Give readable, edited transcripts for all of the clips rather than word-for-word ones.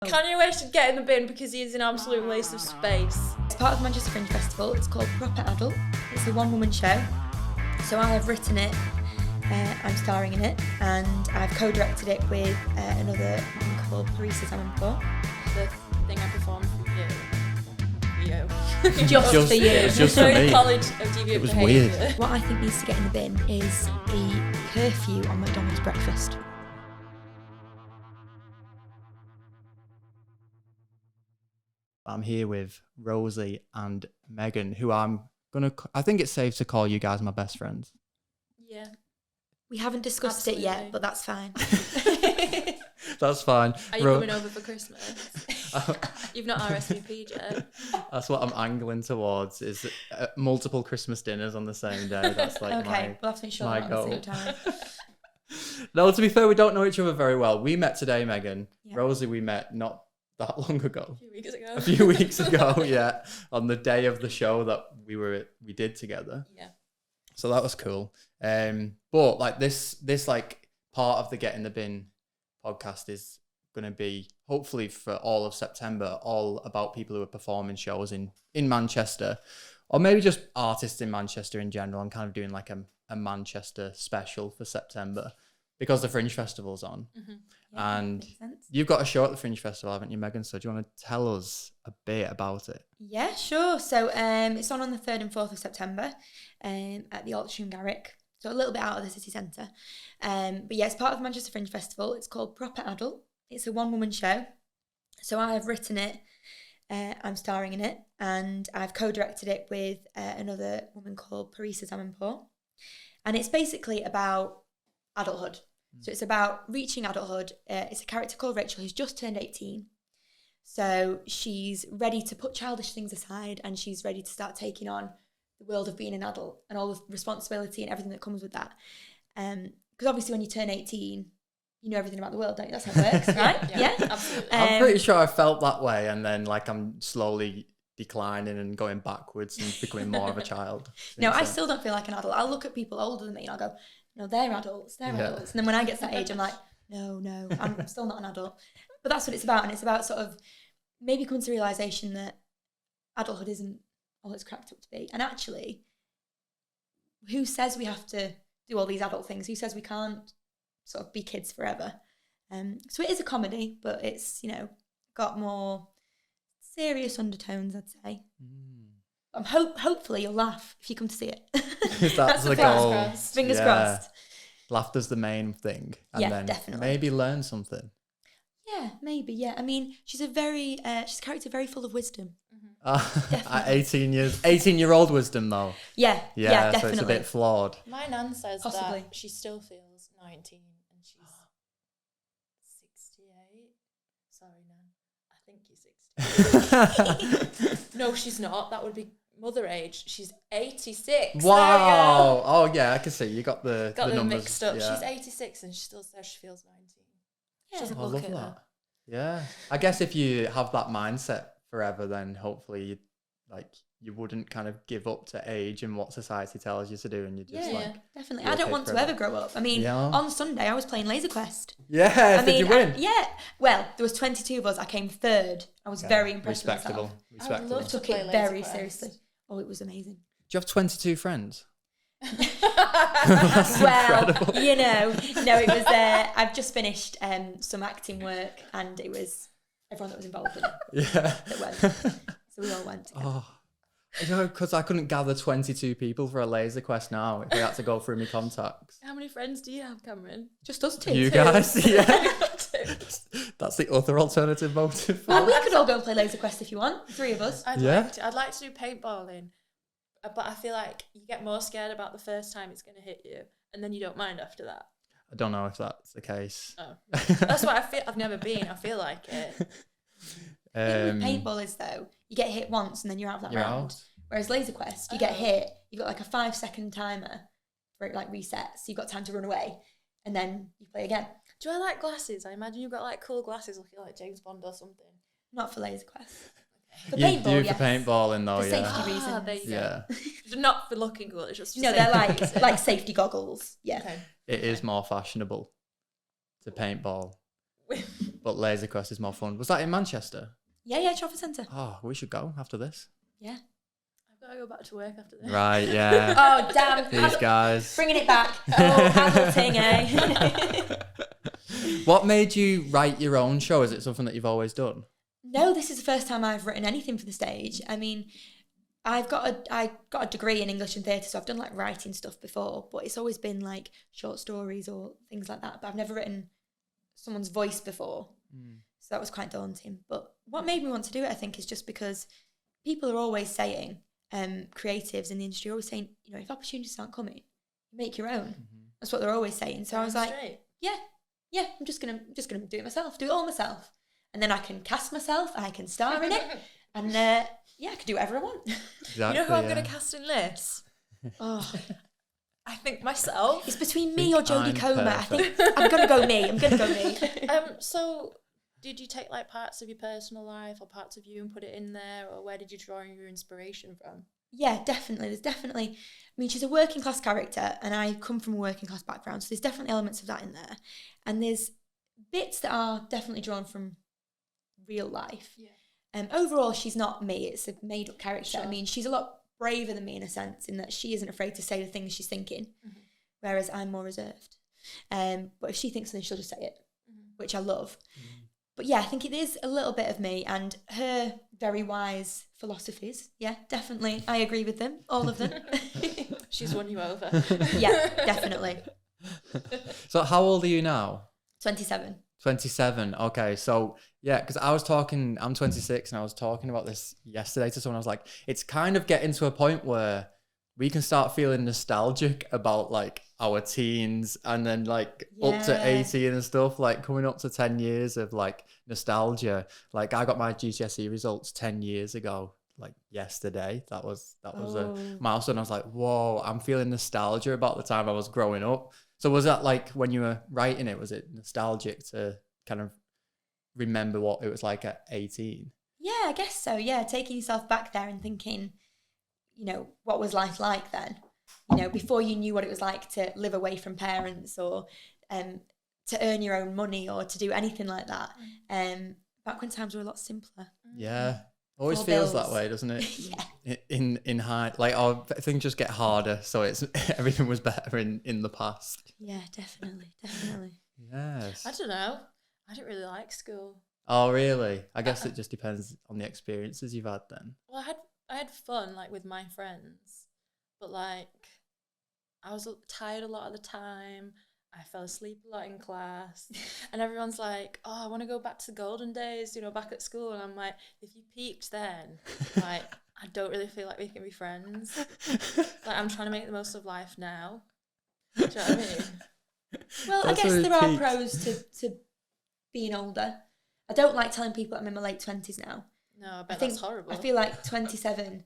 Kanye West should get in the bin because he is an absolute waste of space. It's part of the Manchester Fringe Festival. It's called Proper Adult. It's a one-woman show. So I have written it, I'm starring in it, and I've co-directed it with another woman called Parisa Zamanpour. The thing I performed for you. Just for you. It's just for me. College of deviant It was behaviour. weird. What I think needs to get in the bin is the curfew on McDonald's breakfast. I'm here with Rosie and Megan, who I think it's safe to call you guys my best friends. Yeah. We haven't discussed it Absolutely. yet, but that's fine. That's fine. Are you coming over for Christmas? You've not RSVP'd yet. That's what I'm angling towards, is multiple Christmas dinners on the same day. That's like Okay, we'll have to make sure my they're not at the goal. same time. No, to be fair, we don't know each other very well. We met today, Megan. Yeah. Rosie, we met not that long ago. A few weeks ago. A few weeks ago, yeah, on the day of the show that we did together. Yeah. So that was cool. But like this like part of the Get in the Bin podcast is going to be hopefully for all of September, all about people who are performing shows in Manchester, or maybe just artists in Manchester in general. I'm kind of doing like a Manchester special for September because the Fringe Festival's on. Mm-hmm. Yeah, And makes sense. you've got a show at the Fringe Festival, haven't you, Megan? So do you want to tell us a bit about it? Yeah, sure. So it's on the 3rd and 4th of September at the Altrincham Garrick. So a little bit out of the city centre. But yeah, it's part of the Manchester Fringe Festival. It's called Proper Adult. It's a one-woman show. So I have written it, I'm starring in it, and I've co-directed it with another woman called Parisa Zamanpour. And it's basically about adulthood. So it's about reaching adulthood. It's a character called Rachel who's just turned 18. So she's ready to put childish things aside and she's ready to start taking on the world of being an adult and all the responsibility and everything that comes with that. Because obviously when you turn 18, you know everything about the world, don't you? That's how it works, right? Yeah, absolutely. I'm pretty sure I felt that way, and then like I'm slowly declining and going backwards and becoming more of a child. No, I still don't feel like an adult. I'll look at people older than me and I'll go, no, they're adults. And then when I get to that age, I'm like, no, I'm still not an adult. But that's what it's about. And it's about sort of maybe coming to the realisation that adulthood isn't all it's cracked up to be. And actually, who says we have to do all these adult things? Who says we can't sort of be kids forever? So it is a comedy, but it's, got more serious undertones, I'd say. Hopefully you'll laugh if you come to see it. That's the plan. goal. Fingers crossed. Laughter's the main thing, and Yeah, then definitely. maybe learn something. Yeah, maybe. Yeah, I mean, she's a character very full of wisdom. At 18-year-old wisdom though. Yeah, So definitely. it's a bit flawed. My nan says Possibly. that she still feels 19 and she's 68. Sorry, nan. I think you're 60. No, she's not. That would be mother age. She's 86. Wow. Oh yeah, I can see you got the Got them numbers mixed up. Yeah. She's 86 and she still says she feels 19. She Yeah. doesn't I look love at that. her. Yeah, I guess if you have that mindset forever, then hopefully you wouldn't kind of give up to age and what society tells you to do, and you just Definitely. you're I don't okay want to forever. ever grow up. I mean, Yeah. on Sunday I was playing Laser Quest. Yeah. Did you win? yeah. Well, there was 22 of us. I came third. I was very impressed with Respectable. myself. Respectable. love I took play it Laser very Quest. seriously. Oh, it was amazing. Do you have 22 friends? Well, no, it was. I've just finished some acting work, and it was everyone that was involved in it Yeah. that went. So we all went together. Oh, because I couldn't gather 22 people for a Laser Quest now. If I had to go through my contacts. How many friends do you have, Cameron? Just us two. You guys, yeah. Two. That's the other alternative motive. Well, we could all go and play Laser Quest if you want. 3 of us. I'd Yeah. like to do paintballing, but I feel like you get more scared about the first time it's going to hit you, and then you don't mind after that. I don't know if that's the case. Oh, that's what I feel. I've never been. I feel like it. The thing with paintball is though, you get hit once and then you're out of that You're round. out. Whereas Laser Quest, you get hit, you've got like a 5-second timer where it like resets, so you've got time to run away, and then you play again. Do I like glasses? I imagine you've got like cool glasses looking like James Bond or something. Not for Laser Quest. For You paintball, do yes. for paintballing though, For yeah. safety reasons. There you go. Yeah. Not for looking cool. It's just No, they're like safety goggles. Yeah. Okay. It is more fashionable to paintball. but Laser Quest is more fun. Was that in Manchester? Yeah, Trafford Centre. Oh, we should go after this. Yeah. I've got to go back to work after this. Right, yeah. Oh, damn. These guys. Bringing it back. Oh, adulting, eh? What made you write your own show? Is it something that you've always done? No, this is the first time I've written anything for the stage. I mean, I got a degree in English and theatre, so I've done like writing stuff before, but it's always been like short stories or things like that. But I've never written someone's voice before, so that was quite daunting. But what made me want to do it, I think, is just because people are always saying, creatives in the industry are always saying, you know, if opportunities aren't coming, make your own. That's what they're always saying. So I was like, yeah, I'm just gonna do it myself, do it all myself, and then I can cast myself, I can star in it, and I can do whatever I want. Exactly, you know who I'm going to cast in this? Oh, I think myself. it's between me or Jodie I'm Comer. I perfect. think I'm gonna go me. So did you take like parts of your personal life or parts of you and put it in there, or where did you draw your inspiration from? Yeah, definitely. There's definitely, I mean, she's a working class character and I come from a working class background, so there's definitely elements of that in there. And there's bits that are definitely drawn from real life. Yeah. Overall, she's not me. It's a made up character. Sure. I mean, she's a lot braver than me in a sense, in that she isn't afraid to say the things she's thinking, whereas I'm more reserved. But if she thinks something, she'll just say it, which I love. But yeah, I think it is a little bit of me and her very wise philosophies. Yeah, definitely. I agree with them, all of them. She's won you over. Yeah, definitely. So how old are you now? 27. 27. Okay, so yeah, because I'm 26 and I was talking about this yesterday to someone. I was like, it's kind of getting to a point where we can start feeling nostalgic about like our teens and then like up to 18 and stuff, like coming up to 10 years of like nostalgia. Like I got my GCSE results 10 years ago, like yesterday. That was a milestone. I was like, whoa, I'm feeling nostalgia about the time I was growing up. So was that like when you were writing it, was it nostalgic to kind of remember what it was like at 18? Yeah, I guess so. Yeah, taking yourself back there and thinking, you know, what was life like then? You know, before you knew what it was like to live away from parents or to earn your own money or to do anything like that. Back when times were a lot simpler. Yeah. Always More feels bills. that way, doesn't it? Yeah. In high, like things just get harder, so it's everything was better in the past. Yeah, definitely. Yes. I don't know. I didn't really like school. Oh, really? I guess it just depends on the experiences you've had then. Well, I had fun like with my friends, but like I was tired a lot of the time. I fell asleep a lot in class, and everyone's like, "Oh, I want to go back to the golden days, you know, back at school." And I'm like, "If you peaked then, like, I don't really feel like we can be friends. Like, I'm trying to make the most of life now." Do you know what I mean? Well, That's I guess where it there are peaks. pros to being older. I don't like telling people I'm in my late 20s now. No, I bet that's horrible. I feel like 27.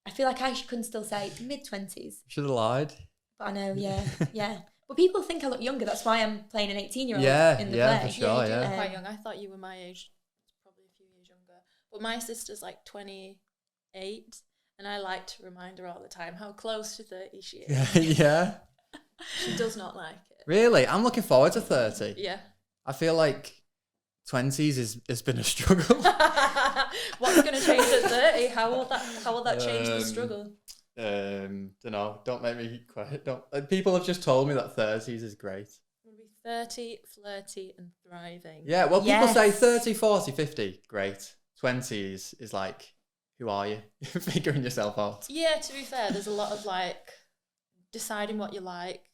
I feel like I can still say mid-20s. Should have lied. But I know, yeah. But people think I look younger. That's why I'm playing an 18-year-old in the Yeah, play. for sure, you yeah. look quite young. I thought you were my age, probably a few years younger. But my sister's like 28, and I like to remind her all the time how close to 30 she is. Yeah. She does not like it. Really? I'm looking forward to 30. Yeah. I feel like 20s has been a struggle. What's going to change at 30? How will that change the struggle? Don't know. Don't make me quiet. Don't. People have just told me that 30s is great. We'll be 30, flirty, and thriving. Yeah, well, people Yes. say 30, 40, 50, great. 20s is like, who are you? Figuring yourself out. Yeah, to be fair, there's a lot of like deciding what you like,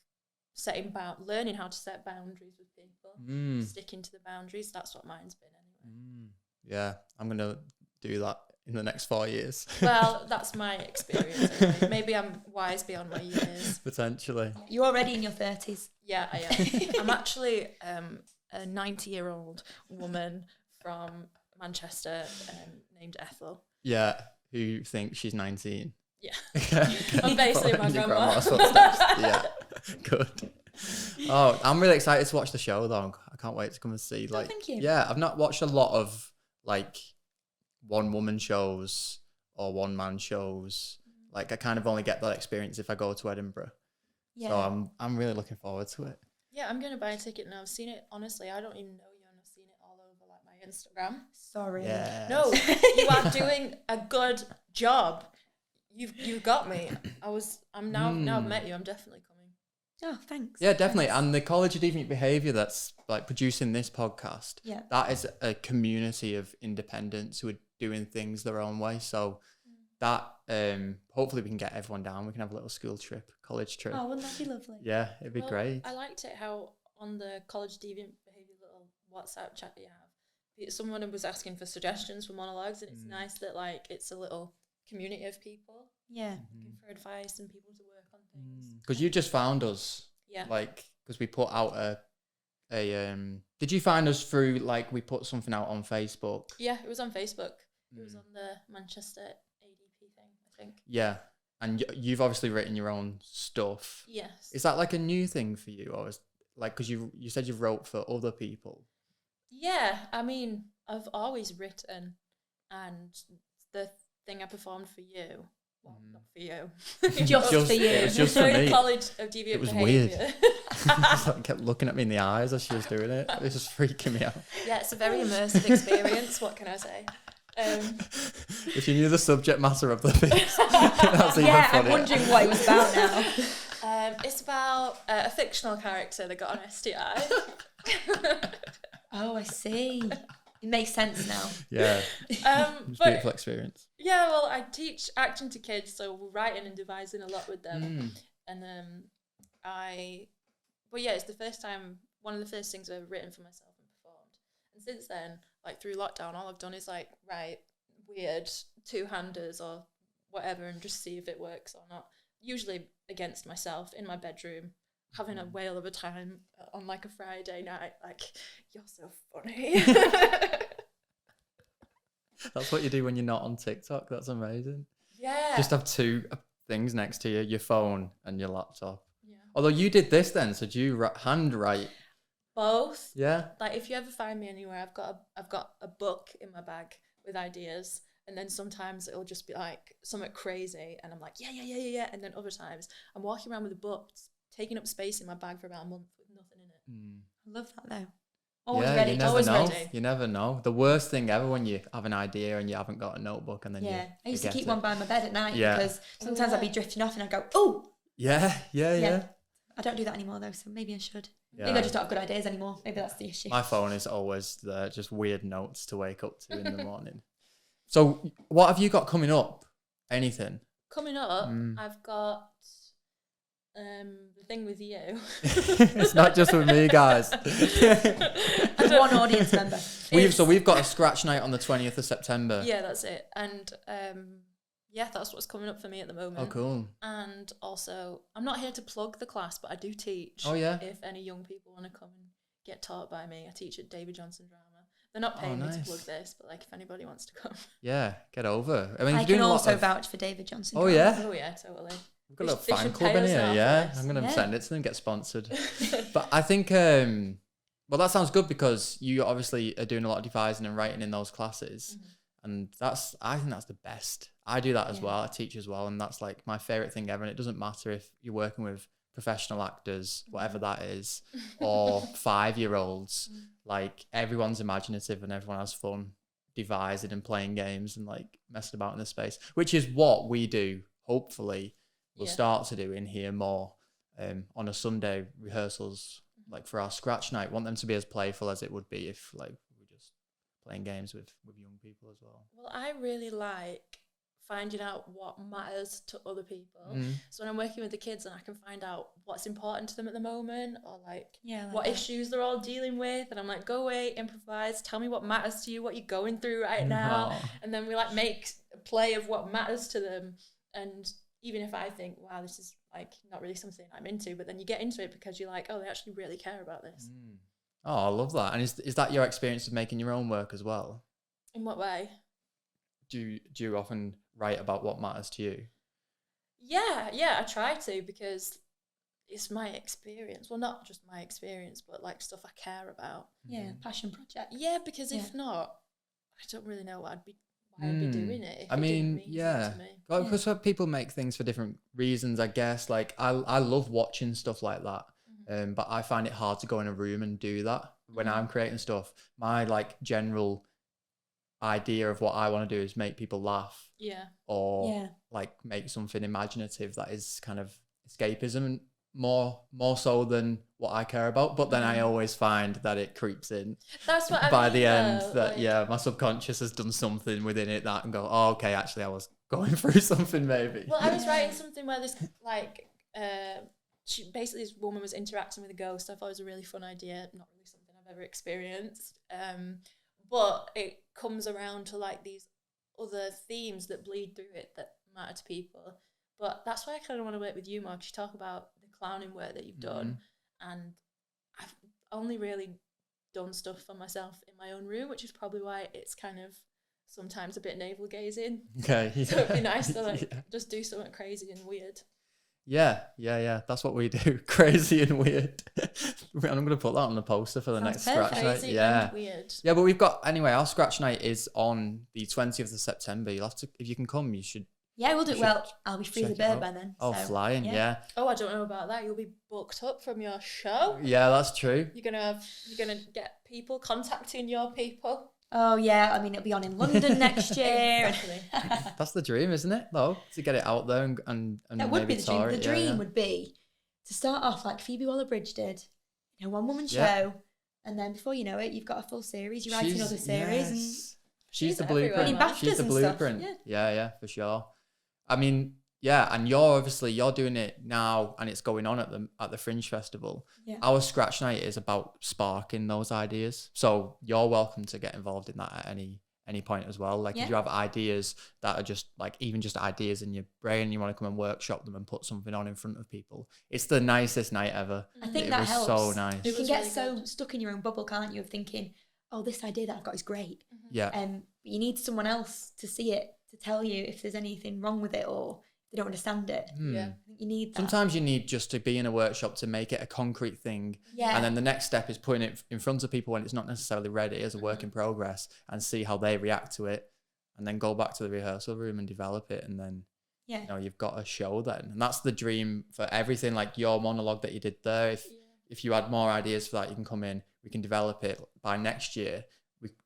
learning how to set boundaries with people, sticking to the boundaries. That's what mine's been anyway. Yeah, I'm going to do that in the next 4 years. Well, that's my experience. Anyway. Maybe I'm wise beyond my years. Potentially. You're already in your 30s. Yeah, I am. I'm actually a 90-year-old woman from Manchester named Ethel. Yeah, who thinks she's 19. Yeah. I'm basically my Following your grandma. grandma's footsteps. Yeah, good. Oh, I'm really excited to watch the show though. I can't wait to come and see. Like, thank you. Yeah, I've not watched a lot of like one-woman shows or one-man shows. Like, I kind of only get that experience if I go to Edinburgh. Yeah. So I'm really looking forward to it. Yeah, I'm going to buy a ticket now. I've seen it, honestly, I don't even know you, and I've seen it Instagram. Sorry. Yeah. No, you are doing a good job. You've got me. I'm now I've met you, I'm definitely coming. Oh, thanks. Yeah, definitely. Thanks. And the College of Deviant Behaviour that's like producing this podcast, Yeah. that is a community of independents who are doing things their own way. So that hopefully we can get everyone down. We can have a little school trip, college trip. Oh, wouldn't that be lovely? Yeah, it'd be great. I liked it how on the College Deviant Behaviour little WhatsApp chat that you have, someone was asking for suggestions for monologues, and it's nice that like it's a little community of people. Yeah. Looking for advice and people to work on things. Because you just found us. Yeah. Like, because we put out did you find us through, like, we put something out on Facebook? Yeah, it was on Facebook. It was on the Manchester ADP thing, I think. Yeah. And you've obviously written your own stuff. Yes. Is that like a new thing for you? Or is like, because you said you've wrote for other people? Yeah, I mean, I've always written, and the thing I performed for you, well, not for you, Just for you. It was just for me. College of Deviant It was Behaviour. weird. She kept looking at me in the eyes as she was doing it. It was just freaking me out. Yeah, it's a very immersive experience. What can I say? If you knew the subject matter of the piece, that's even Yeah, funnier. I'm wondering what it was about now. It's about a fictional character that got an STI. Oh, I see. It makes sense now. Yeah, it was a beautiful experience. Yeah, well, I teach acting to kids, so we're writing and devising a lot with them. And but yeah, it's the first time, one of the first things I've ever written for myself and performed. And since then, like through lockdown, all I've done is like write weird two-handers or whatever and just see if it works or not. Usually against myself in my bedroom, having a whale of a time on like a Friday night. Like, you're so funny. That's what you do when you're not on TikTok. That's amazing. Yeah. Just have two things next to you, your phone and your laptop. Yeah. Although you did this then, so do you handwrite? Both. Yeah. Like, if you ever find me anywhere, I've got a book in my bag with ideas, and then sometimes it'll just be like something crazy, and I'm like, yeah. And then other times I'm walking around with a book, taking up space in my bag for about a month with nothing in it. I love that though. Always Yeah, ready. you never always know. ready. You never know. The worst thing ever when you have an idea and you haven't got a notebook and then Yeah, I used to forget keep it. one by my bed at night Yeah. because sometimes I'd be drifting off and I'd go, oh. Yeah. I don't do that anymore though, so maybe I should. Yeah. Maybe I just don't have good ideas anymore. Maybe that's the issue. My phone is always there, just weird notes to wake up to in the morning. So what have you got coming up? Anything? Coming up, I've got the thing with you. It's not just with me, guys. One audience member. We've got a scratch night on the 20th of September. Yeah, that's it. And yeah, that's what's coming up for me at the moment. Oh, cool. And also, I'm not here to plug the class, but I do teach. Oh, yeah? If any young people want to come and get taught by me, I teach at David Johnson Drama. They're not paying me to nice. plug this, but like if anybody wants to come. Yeah, get over. I mean, I you're doing can a lot also of... vouch for David Johnson. Oh, yeah? Oh yeah, totally. We've got a little They fan should club pay in us here, now for yeah. this. I'm going to Yeah. send it to them, get sponsored. But I think, well, that sounds good because you obviously are doing a lot of devising and writing in those classes. And I think that's the best. I do that as well. I teach as well. And that's like my favorite thing ever. And it doesn't matter if you're working with professional actors, whatever that is, or 5-year-olds. Like, everyone's imaginative and everyone has fun devising and playing games and like messing about in the space, which is what we do. Hopefully we'll start to do in here more on a Sunday rehearsals, like for our scratch night. Want them to be as playful as it would be if like we were just playing games with young people as well. Well, I really like finding out what matters to other people. So when I'm working with the kids and I can find out what's important to them at the moment, or like what issues they're all dealing with, and I'm like, go away, improvise, tell me what matters to you, what you're going through right now. And then we like make a play of what matters to them. And even if I think, wow, this is like not really something I'm into, but then you get into it because you're like, oh, they actually really care about this. Oh, I love that. And is that your experience of making your own work as well? In what way? Do you often write about what matters to you? Yeah, I try to, because it's my experience. Well, not just my experience, but like stuff I care about. Yeah, passion project. Yeah, because if not, I don't really know why I'd be doing it. If I it mean, didn't mean yeah. something to me. Well, because people make things for different reasons, I guess. Like I love watching stuff like that. But I find it hard to go in a room and do that. when I'm creating stuff, my like general idea of what I want to do is make people laugh. Yeah. Or like make something imaginative that is kind of escapism more so than what I care about. But then I always find that it creeps in. That's what I by mean, the end though, that like, my subconscious has done something within it that and go, oh, okay, actually I was going through something maybe. Well, I was writing something where this like basically this woman was interacting with a ghost. I thought it was a really fun idea, not really something I've ever experienced. But it comes around to like these other themes that bleed through it that matter to people. But that's why I kind of want to work with you more, because you talk about the clowning work that you've done, and I've only really done stuff for myself in my own room, which is probably why it's kind of sometimes a bit navel gazing. Okay. So it'd be nice to like just do something crazy and weird. Yeah. That's what we do. Crazy and weird. I'm going to put that on the poster for the next scratch night. Crazy and weird. Yeah, but we've got, anyway, our scratch night is on the 20th of September. You'll have to, if you can come, you should. Yeah, we'll do it. Well, I'll be free as a bird by then. Oh, so, flying, yeah. Oh, I don't know about that. You'll be booked up from your show. Yeah, that's true. You're gonna get people contacting your people. Oh yeah, I mean it'll be on in London next year. That's the dream, isn't it? Though, to get it out there and that would be the dream. The dream would be to start off like Phoebe Waller-Bridge did, one woman show, and then before you know it, you've got a full series. You're writing other series, and she's the blueprint. She's the blueprint. Yeah, for sure. I mean, yeah, and you're doing it now, and it's going on at the Fringe Festival. Yeah. Our scratch night is about sparking those ideas, so you're welcome to get involved in that at any point as well. Like if you have ideas that are just like even just ideas in your brain, you want to come and workshop them and put something on in front of people. It's the nicest night ever. I think that helps. So nice. You can get really so stuck in your own bubble, can't you? Of thinking, oh, this idea that I've got is great. Yeah. But you need someone else to see it, to tell you if there's anything wrong with it or they don't understand it. Yeah. You need that. Sometimes you need just to be in a workshop to make it a concrete thing. Yeah. And then the next step is putting it in front of people when it's not necessarily ready as a work in progress and see how they react to it. And then go back to the rehearsal room and develop it. And then, you've got a show then. And that's the dream for everything. Like your monologue that you did there. If you had more ideas for that, you can come in. We can develop it by next year.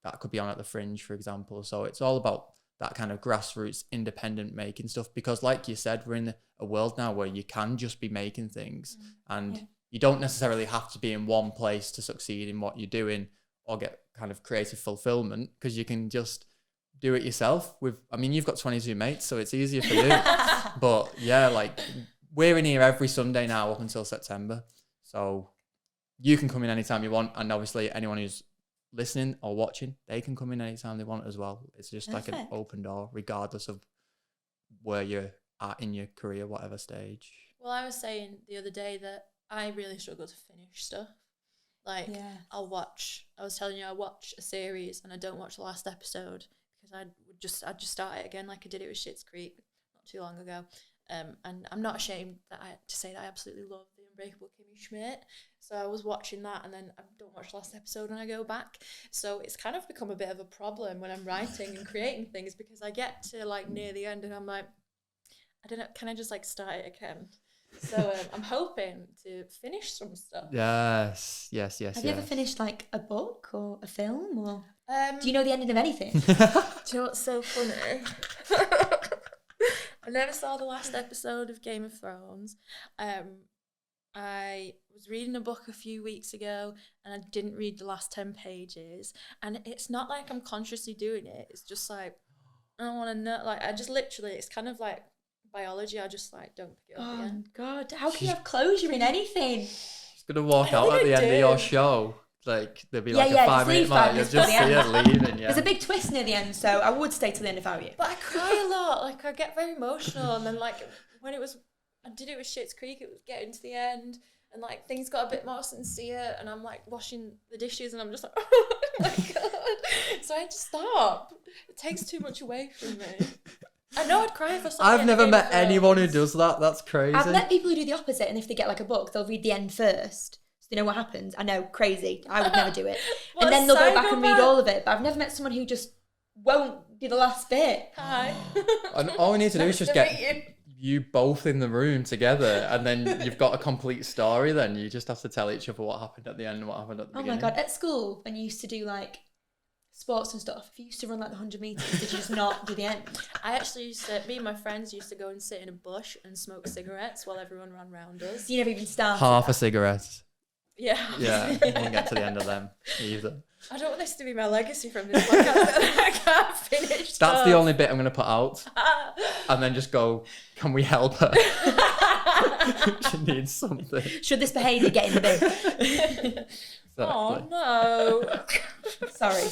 That could be on at the Fringe, for example. So it's all about that kind of grassroots independent making stuff, because like you said, we're in a world now where you can just be making things and you don't necessarily have to be in one place to succeed in what you're doing or get kind of creative fulfillment, because you can just do it yourself you've got 22 mates, so it's easier for you. But yeah, like we're in here every Sunday now up until September, so you can come in anytime you want, and obviously anyone who's listening or watching, they can come in anytime they want as well. It's just like an open door, regardless of where you're at in your career, whatever stage. Well, I was saying the other day that I really struggle to finish stuff. Like, I was telling you, I watch a series and I don't watch the last episode because I'd just start it again, like I did it with Schitt's Creek not too long ago. And I'm not ashamed to say that I absolutely love The Unbreakable Kimmy Schmidt. So I was watching that and then I don't watch the last episode when I go back. So it's kind of become a bit of a problem when I'm writing and creating things, because I get to like near the end and I'm like, I don't know, can I just like start it again? So I'm hoping to finish some stuff. Yes. Have you ever finished like a book or a film, or do you know the ending of anything? Do you know what's so funny? I never saw the last episode of Game of Thrones. I was reading a book a few weeks ago and I didn't read the last 10 pages. And it's not like I'm consciously doing it. It's just like, I don't want to know. Like, I just literally, it's kind of like biology. I just like don't pick it up again. God, how can you have closure in anything? She's going to walk out at the end of your show. Like, there'll be like a 5-minute mark. You'll just see her leaving, There's a big twist near the end, so I would stay till the end if I were you. But I cry a lot. Like, I get very emotional. And then, like, when I did it with Schitt's Creek, it was getting to the end. And, like, things got a bit more sincere. And I'm, like, washing the dishes. And I'm just like, oh, my God. So I had to stop. It takes too much away from me. I know I'd cry for something. I've never met anyone who does that. That's crazy. I've met people who do the opposite. And if they get, like, a book, they'll read the end first. You know what happens? I know, crazy. I would never do it. And then they'll go back and read all of it. But I've never met someone who just won't do the last bit. Hi. And all we need to do is just get you both in the room together, and then you've got a complete story. Then you just have to tell each other what happened at the end and what happened at the beginning. Oh my god! At school, when you used to do like sports and stuff, if you used to run like the 100 meters, did you just not do the end? I actually me and my friends used to go and sit in a bush and smoke cigarettes while everyone ran round us. You never even started. Half that. a cigarette. Yeah. Yeah, I won't get to the end of them either. I don't want this to be my legacy from this podcast that I can't finish. That's the only bit I'm going to put out. And then just go, can we help her? She needs something. Should this behaviour get in the bin? Exactly. Oh no. Sorry.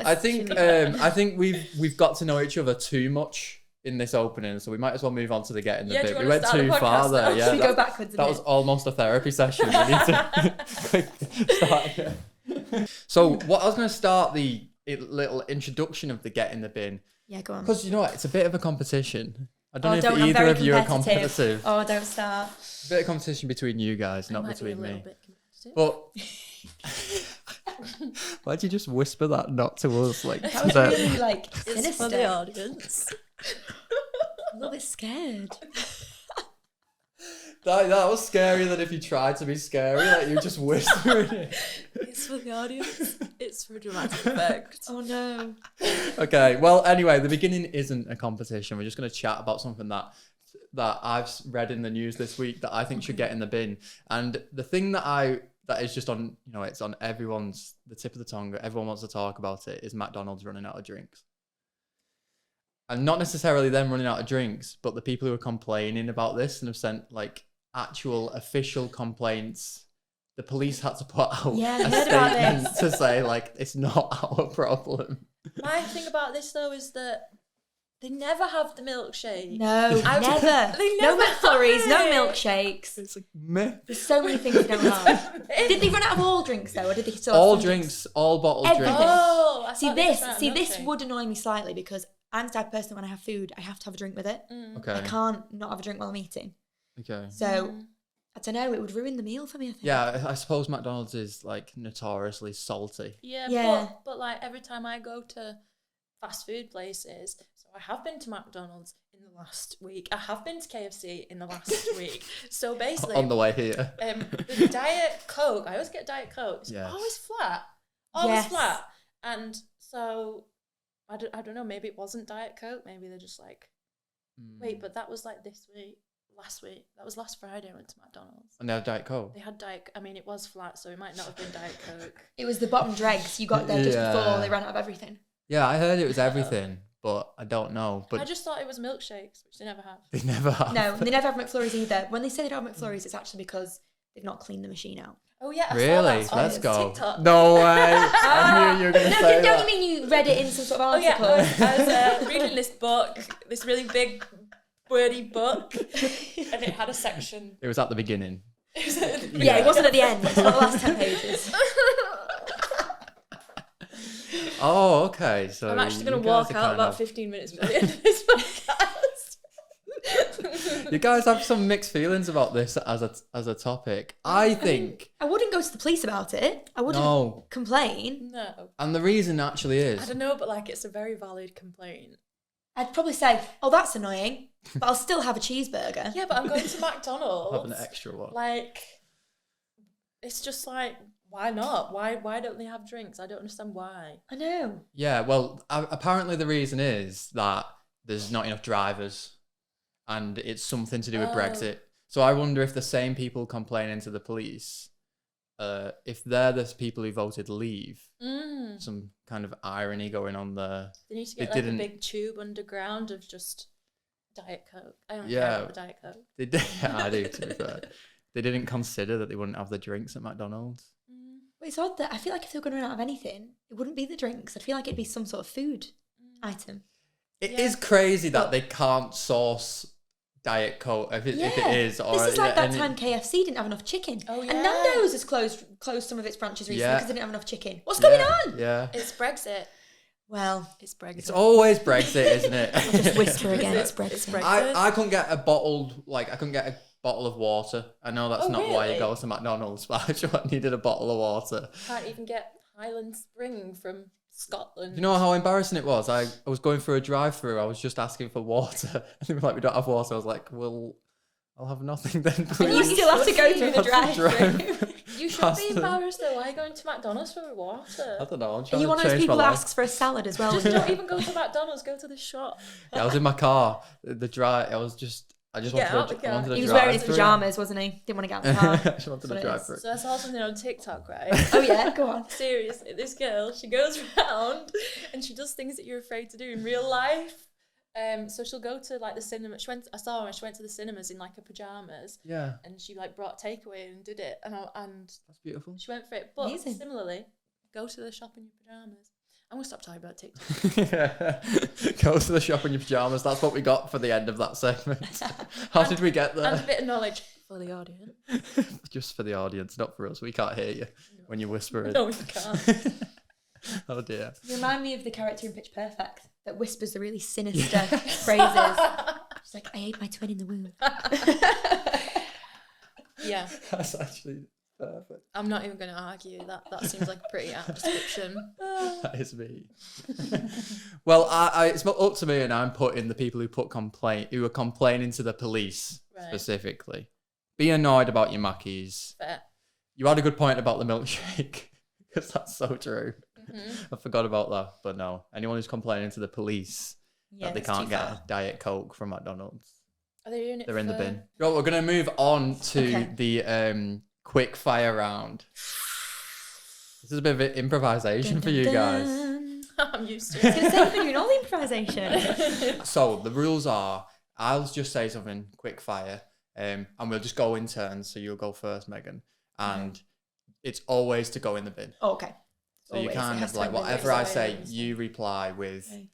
I think we've got to know each other too much in this opening, so we might as well move on to the get in the bit. We went too far there. Yeah, Should we go backwards? That was almost a therapy session. We need to quick start again. So what I was going to start the little introduction of the get in the bin. Yeah, go on. Because you know what, it's a bit of a competition. I don't know I'm if either very of you are competitive. Oh, don't start. A bit of competition between you guys, not Might be a between little me. bit competitive. But why'd you just whisper that not to us? Like That was really like It's sinister. for the audience. A little bit scared. that was scarier than if you tried to be scary. Like you just whispering it. It's for the audience. It's for dramatic effect. Oh no. Okay, well, anyway, the beginning isn't a competition. We're just going to chat about something that I've read in the news this week that I think should get in the bin. And the thing that is just on, it's on the tip of the tongue. Everyone wants to talk about it. Is McDonald's running out of drinks? And not necessarily them running out of drinks, but the people who are complaining about this and have sent like actual official complaints. The police had to put out Yeah, I a heard about statement this. to say like it's not our problem. My thing about this though is that they never have the milkshake. No, never. They No never McFlurries, no have it. milkshakes. It's like meh. There's so many things they don't have. Did they run out of all drinks though, or did they still have All some drinks, all bottled Everything. drinks. Oh, I See thought they this. just ran out See of this milkshake. would annoy me slightly because I'm the type of person when I have food, I have to have a drink with it. Okay. I can't not have a drink while I'm eating. Okay. So I don't know. It would ruin the meal for me. I think. Yeah, I suppose McDonald's is like notoriously salty. Yeah. But like every time I go to fast food places, so I have been to McDonald's in the last week. I have been to KFC in the last week. So basically, On the way here. the Diet Coke, I always get Diet Coke. It's Yes. always flat. Always Yes. flat. And so I don't know, maybe it wasn't Diet Coke. Maybe they're just like, wait, but that was like this week, last week. That was last Friday I went to McDonald's. And they have Diet Coke. They had Diet, I mean, it was flat, so it might not have been Diet Coke. It was the bottom dregs. You got there just Yeah. before they ran out of everything. Yeah, I heard it was everything, but I don't know. But I just thought it was milkshakes, which they never have. they never have. No, and they never have McFlurries either. When they say they don't have McFlurries, it's actually because they've not cleaned the machine out. Oh yeah, I saw Really? that on Let's go. TikTok. No way. I knew you were going to No, say don't that. you mean you read it in some sort of Oh yeah, article? I was reading this book, this really big, wordy book, and it had a section. It was at the beginning. Yeah, it wasn't at the end. It's not the last 10 pages. Oh, okay. So I'm actually going you to guys walk are out kind about of- 15 minutes before the end of this podcast. You guys have some mixed feelings about this as a topic. I think I wouldn't go to the police about it. I wouldn't no, complain. No, and the reason actually I is don't know, but like it's a very valid complaint. I'd probably say, oh, that's annoying, but I'll still have a cheeseburger. Yeah, but I'm going to McDonald's. have an extra one. Like, it's just like, why not? Why don't they have drinks? I don't understand why. I know. Yeah, well, apparently the reason is that there's not enough drivers, and it's something to do with Oh. Brexit. So I wonder if the same people complaining to the police, if they're the people who voted leave, some kind of irony going on there. They need to They get like didn't- a big tube underground of just Diet Coke. I don't care Yeah. about the Diet Coke. They did, yeah, I do to be fair. They didn't consider that they wouldn't have the drinks at McDonald's. But it's odd that I feel like if they were going to run out of anything, it wouldn't be the drinks. I'd feel like it'd be some sort of food item. It Yeah. is crazy that But- they can't source Diet Coke if it is. Or This is like that any- time KFC didn't have enough chicken. Oh, And yeah. Nando's has closed some of its branches recently Yeah. because they didn't have enough chicken. What's going on? Yeah. It's Brexit. Well, It's Brexit. It's always Brexit, isn't it? I'll just whisper again, it's Brexit. It's Brexit. I couldn't get a bottle of water. I know that's Oh, not why you really? go to McDonald's, but I just needed a bottle of water. Can't even get Highland Spring from Scotland. You know how embarrassing it was? I was going through a drive-through. I was just asking for water. And they were like, we don't have water. I was like, well, I'll have nothing then, please. And you still have to go through the Have to drive-through. You should past be them. embarrassed though. Why are you going to McDonald's for water? I don't know. I'm Are trying you to one of those change my people who life. asks for a salad as well? Just don't even go to McDonald's. Go to the shop. Yeah, I was in my car. The drive. I just Get out wanted the to. I car. wanted to He was drive wearing his through. pajamas, wasn't he? Didn't want to get out of the car. I just wanted That's to what it drive is. through. So I saw something on TikTok, right? Oh yeah, go on. Seriously, this girl, she goes around and she does things that you're afraid to do in real life. So she'll go to like the cinema. I saw her when she went to the cinemas in like her pajamas, Yeah, and she like brought takeaway and did it, and that's beautiful. she went for it. But Amazing. similarly, go to the shop in your pajamas. I'm gonna stop talking about TikTok. Yeah. Go to the shop in your pajamas. That's what we got for the end of that segment. How did we get And a there? bit of knowledge for the audience. Just for the audience, not for us. We can't hear you when you whisper it. No, you can't. Oh dear. You remind me of the character in Pitch Perfect that whispers the really sinister phrases. She's like, I ate my twin in the womb. Yeah, That's actually perfect. I'm not even gonna argue that. That seems like a pretty apt description. That is me. Well, it's up to me, and I'm putting the people who are complaining to the police Right. specifically. Be annoyed about your Mackies. Fair. You had a good point about the milkshake, because that's so true. I forgot about that, but no. Anyone who's complaining to the police that they it's too can't get far. a Diet Coke from McDonald's, Are they doing it? they're in the for- bin. Right, we're gonna move on to Okay. the quick fire round. This is a bit of an improvisation for you guys. I'm used to I was it. going to say, you're doing all the improvisation. So the rules are, I'll just say something quick fire, and we'll just go in turns. So you'll go first, Megan, and it's always to go in the bin. Oh, okay. So you Always. It kind has of to like end in whatever I this. say, you reply with Okay.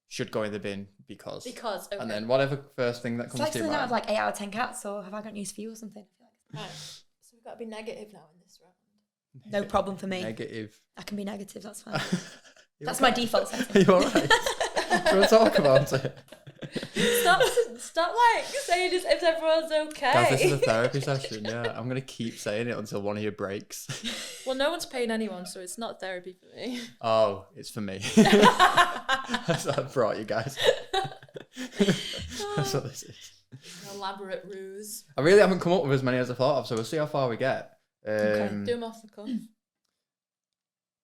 should go in the bin because. Because okay. And then whatever first thing that It's comes like to your something out of mind. like 8 out of 10 cats, or have I got news for you or something? Right. So we've got to be negative now in this round. No problem for me. Negative. I can be negative, that's fine. You That's okay? my default Are setting. you alright? Do you want to talk about it? Stop like saying this if everyone's okay. Guys, this is a therapy session, yeah. I'm going to keep saying it until one of you breaks. Well, no one's paying anyone, so it's not therapy for me. Oh, it's for me. That's what I brought you guys. That's what this is. An elaborate ruse. I really haven't come up with as many as I thought of, so we'll see how far we get. Okay, Do them off the cuff.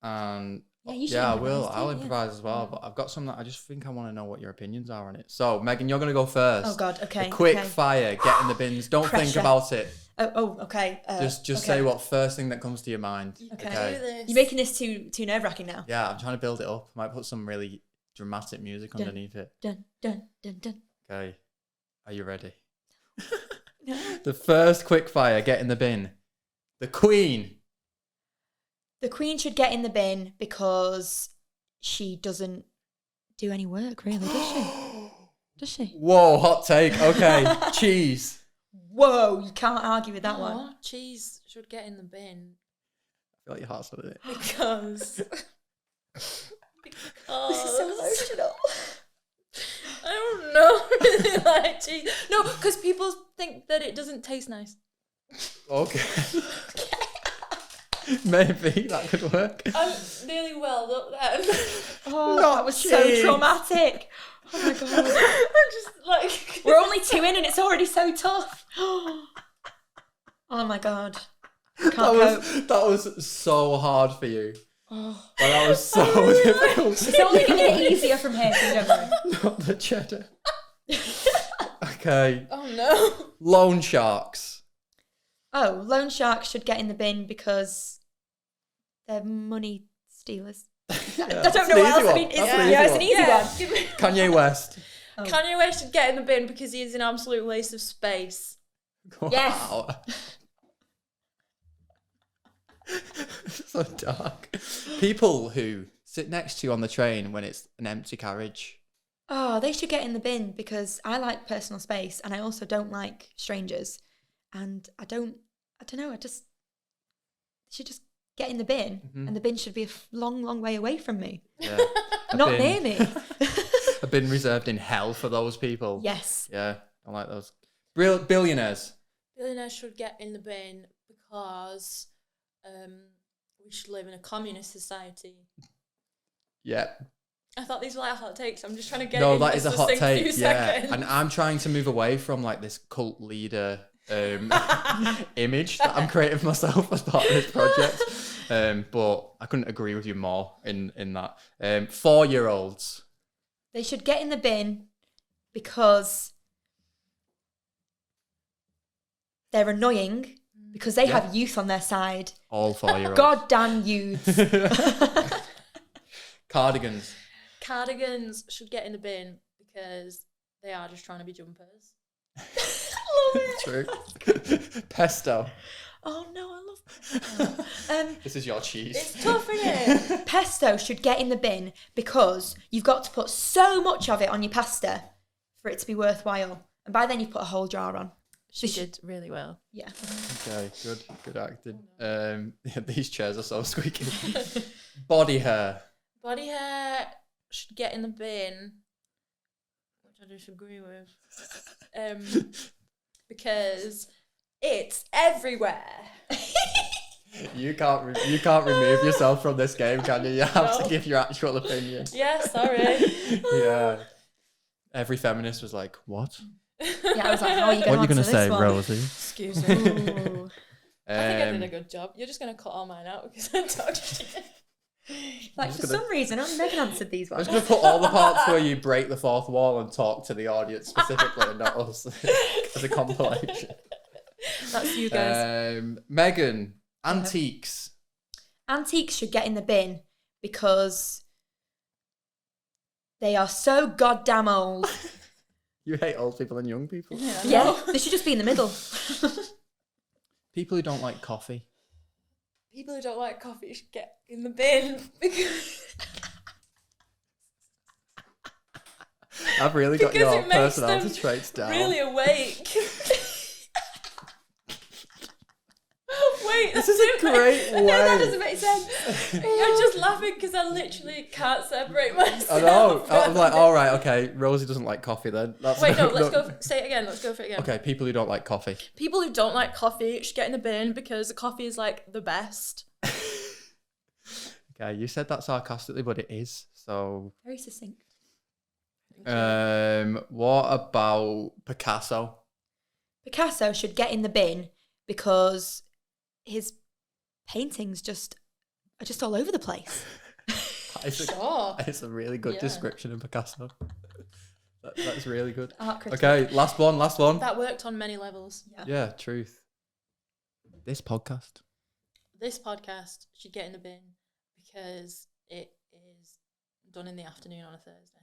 And Yeah, you should yeah, I improvise will. too, I'll yeah. improvise as well, but I've got some that I just think I want to know what your opinions are on it. So, Megan, you're going to go first. Oh, God, okay. A quick okay. fire, get in the bins. Don't think Pressure. about it. Oh, okay. Just okay. say what first thing that comes to your mind. You Okay. can do this. You're making this too nerve-wracking now. Yeah, I'm trying to build it up. I might put some really dramatic music Dun. underneath it. Dun, dun, dun, dun. Okay. Are you ready? No. The first quick fire, get in the bin. The Queen. The Queen should get in the bin because she doesn't do any work, really, does she? Does she? Whoa, hot take. Okay. Cheese. Whoa, you can't argue with that one. Oh, cheese should get in the bin I feel like your heart's on it. because This is so emotional. I don't know really like cheese. No, because people think that it doesn't taste nice. Okay. Maybe that could work. I'm nearly welled up then. Oh, Not that was cheese. so traumatic. Oh my God. I'm just like We're only 2 in and it's already so tough. Oh my God. Can't cope. That was so hard for you. Oh. Well, that was so difficult. It's only going to get easier from here, so don't worry. Not the cheddar. Okay. oh no. Loan sharks. Oh, loan sharks should get in the bin because they're money stealers. Yeah, I don't know what else. I mean, That's an it's an easy easy Yeah, one. give me- Kanye West. Oh. Kanye West should get in the bin because he is an absolute waste of space. Yes. Wow. So dark. People who sit next to you on the train when it's an empty carriage. Oh, they should get in the bin because I like personal space and I also don't like strangers. And I don't know, they should just get in the bin and the bin should be a long, long way away from me. Yeah. Not near me. I've been reserved in hell for those people. Yes. Yeah, I like those. Billionaires. Billionaires should get in the bin because we should live in a communist society. Yeah. I thought these were like hot takes. I'm just trying to get No, it in that is a hot few take. Yeah. seconds. And I'm trying to move away from like this cult leader image that I'm creating for myself as part of this project. But I couldn't agree with you more in that. 4-year-olds. They should get in the bin because they're annoying, because they have youth on their side. All 4-year-olds. Goddamn youths. Cardigans. Cardigans should get in the bin because they are just trying to be jumpers. Love it. True. Pesto. Oh no, I love pesto. This is your cheese. It's tough, isn't it? Pesto should get in the bin because you've got to put so much of it on your pasta for it to be worthwhile. And by then you've put a whole jar on. She did really well. Yeah. Okay, good acting. Yeah, these chairs are so squeaky. Body hair. Body hair should get in the bin, which I disagree with. Because it's everywhere. You can't remove yourself from this game, can you? You have to give your actual opinion. Yeah, sorry. Yeah. Every feminist was like, "What? Yeah, I was like, how are you What are you going to say, one? Rosie?" Excuse me. Ooh. I think I did a good job. You're just going to cut all mine out because I talked shit. Like, for some reason, Megan answered these I'm ones. just going to put all the parts where you break the fourth wall and talk to the audience specifically and not us as a compilation. That's you guys. Megan, antiques. Antiques should get in the bin because they are so goddamn old. You hate old people and young people. Yeah, they should just be in the middle. People who don't like coffee. People who don't like coffee should get in the bin because I've really got Because your it makes personality them traits down. really awake. Wait, This is a great way. No, that doesn't make sense. I'm just laughing because I literally can't separate myself. I know. I'm from like, it. all right, okay. Rosie doesn't like coffee then. That's Wait, no, let's go. Say it again. Let's go for it again. Okay, people who don't like coffee. People who don't like coffee should get in the bin because coffee is like the best. Okay, you said that sarcastically, but it is. So, Very succinct. what about Picasso? Picasso should get in the bin because his paintings are just all over the place. Sure. It's a really good Yeah. description of Picasso. That's really good. Art critic. Okay, last one. That worked on many levels. Yeah, truth. This podcast. This podcast should get in the bin because it is done in the afternoon on a Thursday.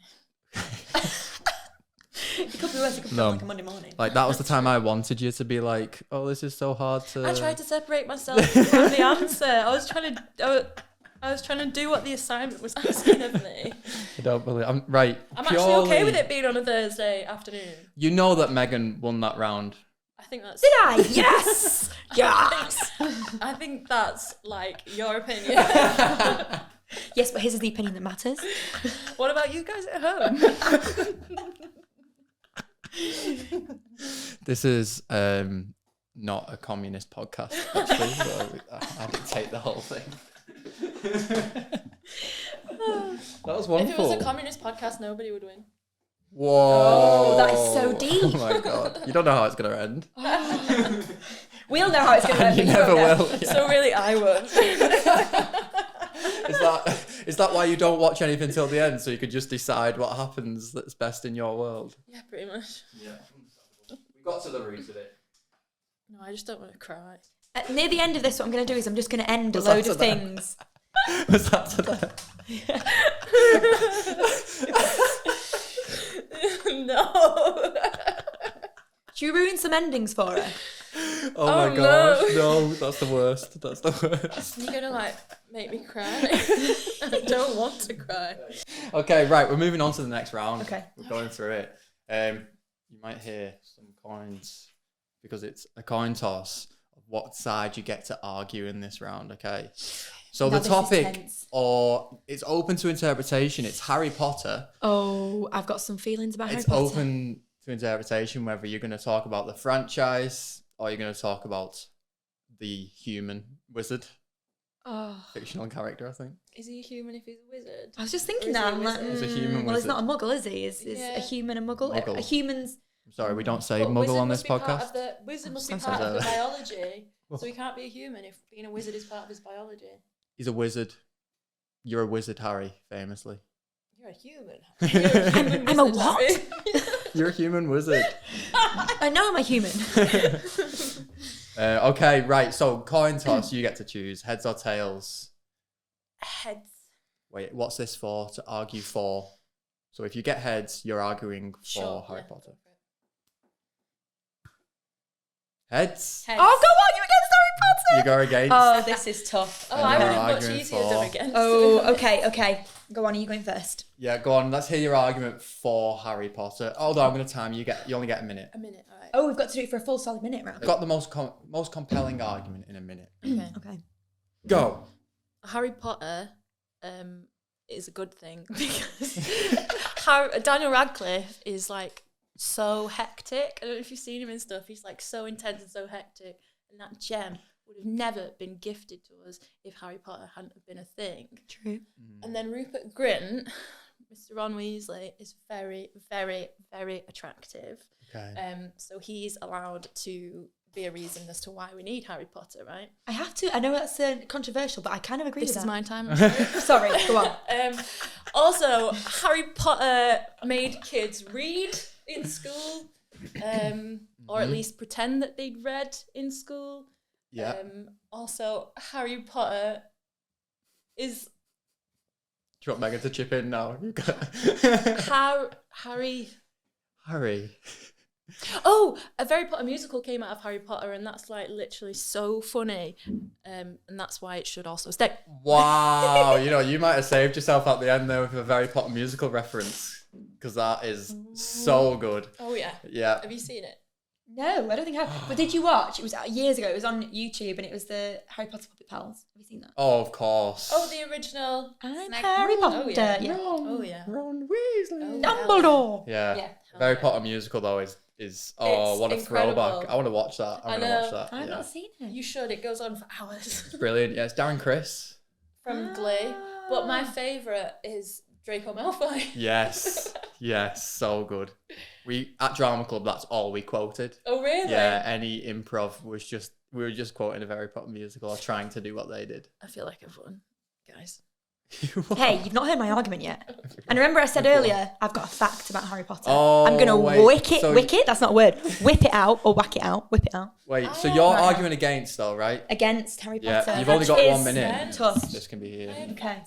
It could be worse. It could be No. like a Monday morning. Like, that was the time I wanted you to be like, oh, this is so hard to... I tried to separate myself from the answer. I was trying to do what the assignment was asking of me. I don't believe... I'm actually okay with it being on a Thursday afternoon. You know that Megan won that round. I think that's... Did I? Yes! Yes! I think that's, like, your opinion. Yes, but his is the opinion that matters. What about you guys at home? This is not a communist podcast, actually. So I dictate the whole thing. That was If wonderful. it was a communist podcast, nobody would win. Whoa. Oh, that is so deep. Oh my God. You don't know how it's going to end. We'll know how it's going to end. You but never won't know. will. Yeah. So really, I won. Is that why you don't watch anything till the end, so you could just decide what happens that's best in your world? Yeah, pretty much. Yeah. We got to the root of it. No, I just don't want to cry. Near the end of this, what I'm going to do is I'm just going to end a Was that load to of them? things. Was that to them? No. Should we ruin some endings for her? Oh Oh, my gosh. No, that's the worst. That's the worst. You're gonna like make me cry. I don't want to cry. Okay, right. We're moving on to the next round. Okay. We're going through it. You might hear some coins because it's a coin toss of what side you get to argue in this round. Okay. So Now the this is topic, tense. or it's open to interpretation. It's Harry Potter. Oh, I've got some feelings about Harry It's Potter. open to interpretation whether you're going to talk about the franchise or you're going to talk about the human wizard. Oh. Fictional character, I think. Is he a human if he's a wizard? I was just thinking Or is that. he a I'm like, wizard? He's a human well, he's not a wizard. muggle, is he? Is Yeah. a human a muggle? Muggle. A human's... I'm sorry, we don't say But muggle wizard on must this be part podcast. of the wizard must be I'm part of the sorry. biology, so he can't be a human if being a wizard is part of his biology. He's a wizard. You're a wizard, Harry, famously. You're a human. You're a human I'm a wizard, what? Harry. You're a human wizard. I know I'm a human. Okay, right. So coin toss, you get to choose heads or tails. Heads. Wait, what's this for? To argue for. So if you get heads, you're arguing for Sure. Harry yeah, Potter. go for it. Heads. Heads. Oh, go on, you against Harry Potter. You go against. Oh, this is tough. Oh, And I you're would have much arguing easier for- done against. Oh, okay. Go on, are you going first? Yeah, go on. Let's hear your argument for Harry Potter. Hold on, I'm going to time you. You only get a minute. A minute, alright. Oh, we've got to do it for a full solid minute round. I've got the most compelling argument in a minute. Okay. Okay. Go. Harry Potter is a good thing because Daniel Radcliffe is like so hectic. I don't know if you've seen him and stuff. He's like so intense and so hectic. And that gem would have never been gifted to us if Harry Potter hadn't have been a thing. True. And then Rupert Grint, Mr. Ron Weasley, is very, very, very attractive. Okay. So he's allowed to be a reason as to why we need Harry Potter, right? I have to. I know that's controversial, but I kind of agree This with is that. my time. I'm sorry. Sorry, go on. Also, Harry Potter made kids read in school, or at least pretend that they'd read in school. Yeah. Also, Harry Potter is Do you want Megan to chip in now? Harry. Harry. Oh, a Harry Potter musical came out of Harry Potter, and that's like literally so funny, and that's why it should also stay. Wow. You might have saved yourself at the end there with a Harry Potter musical reference because that is so good. Oh yeah. Yeah. Have you seen it? No, I don't think I have. But did you watch? It was years ago. It was on YouTube, and it was the Harry Potter Puppet Pals. Have you seen that? Oh, of course. Oh, the original. I'm Snack- Harry Potter. Oh yeah. Yeah. Oh yeah. Ron Weasley. Oh, Dumbledore. Yeah. Yeah. Harry Potter musical though is It's what a incredible. throwback. I want to watch that. I'm I gonna watch know. that. I've Yeah. not seen it. You should. It goes on for hours. Brilliant. Yeah, it's Darren Criss. From Glee. But my favourite is Draco Malfoy. Yes. Yes, so good. We at Drama Club, that's all we quoted. Oh really? Yeah, any improv we were just quoting a Harry Potter musical or trying to do what they did. I feel like I've won, guys. Hey, you've not heard my argument yet. And remember I said Go on. earlier, I've got a fact about Harry Potter. Oh, I'm going to wait, wick it, that's not a word. Whip it out or whack it out, whip it out. Wait, so Oh, you're right. arguing against though, right? Against Harry Yeah, Potter. you've only which got is 1 minute. Tough. This can be here. Okay. Again.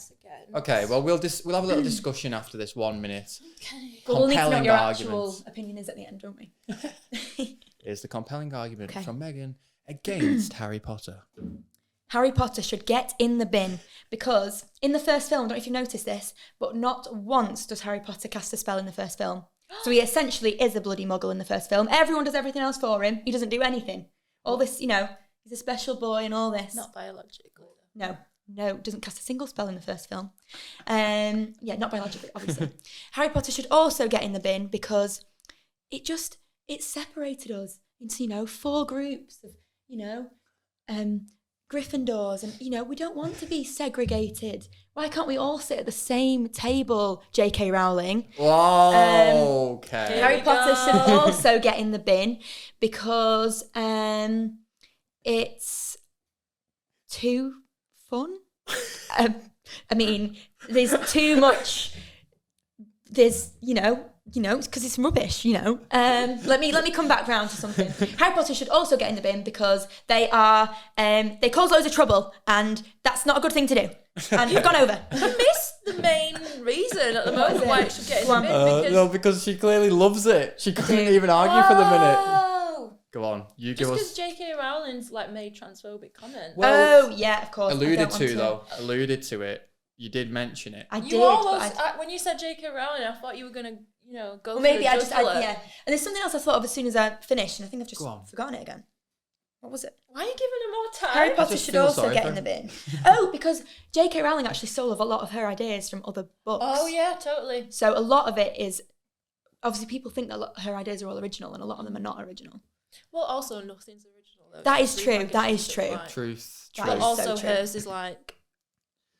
Okay, well we'll have a little discussion after this 1 minute. Okay. But we'll need to know what Compelling your arguments. actual opinion is at the end, don't we? Here's the compelling argument Okay. from Megan against Harry Potter. Harry Potter should get in the bin because in the first film, I don't know if you've noticed this, but not once does Harry Potter cast a spell in the first film. So he essentially is a bloody muggle in the first film. Everyone does everything else for him. He doesn't do anything. All this, he's a special boy and all this. Not biologically. No, doesn't cast a single spell in the first film. Not biologically, obviously. Harry Potter should also get in the bin because it separated us into, 4 groups of, Gryffindors and, we don't want to be segregated. Why can't we all sit at the same table, J.K. Rowling? Whoa, okay. Here Harry we Potter go. should also get in the bin because it's too fun. There's too much. There's, because it's rubbish, Let me come back round to something. Harry Potter should also get in the bin because they cause loads of trouble and that's not a good thing to do. And you've gone over. I missed the main reason at the moment why it should get in the bin because No, because she clearly loves it. She couldn't even argue for the minute. Oh, Go on, you just give because us J.K. Rowling's made transphobic comments. Well, Oh, yeah, of course. I alluded don't want to though. Alluded to it. You did mention it. I You did, almost but when you said J.K. Rowling, I thought you were gonna, go. well, maybe for I the just, jugular. yeah. And there's something else I thought of as soon as I finished, and I think I've just Go on. forgotten it again. What was it? Why are you giving her more time? Harry Potter just should feel also sorry get for in the him. bin. Oh, because J.K. Rowling actually stole a lot of her ideas from other books. Oh yeah, totally. So a lot of it is, obviously people think that her ideas are all original, and a lot of them are not original. Well, also nothing's original although That it's is true, repackaged that and is stuff true. like- Truth. That But is also so true. hers is like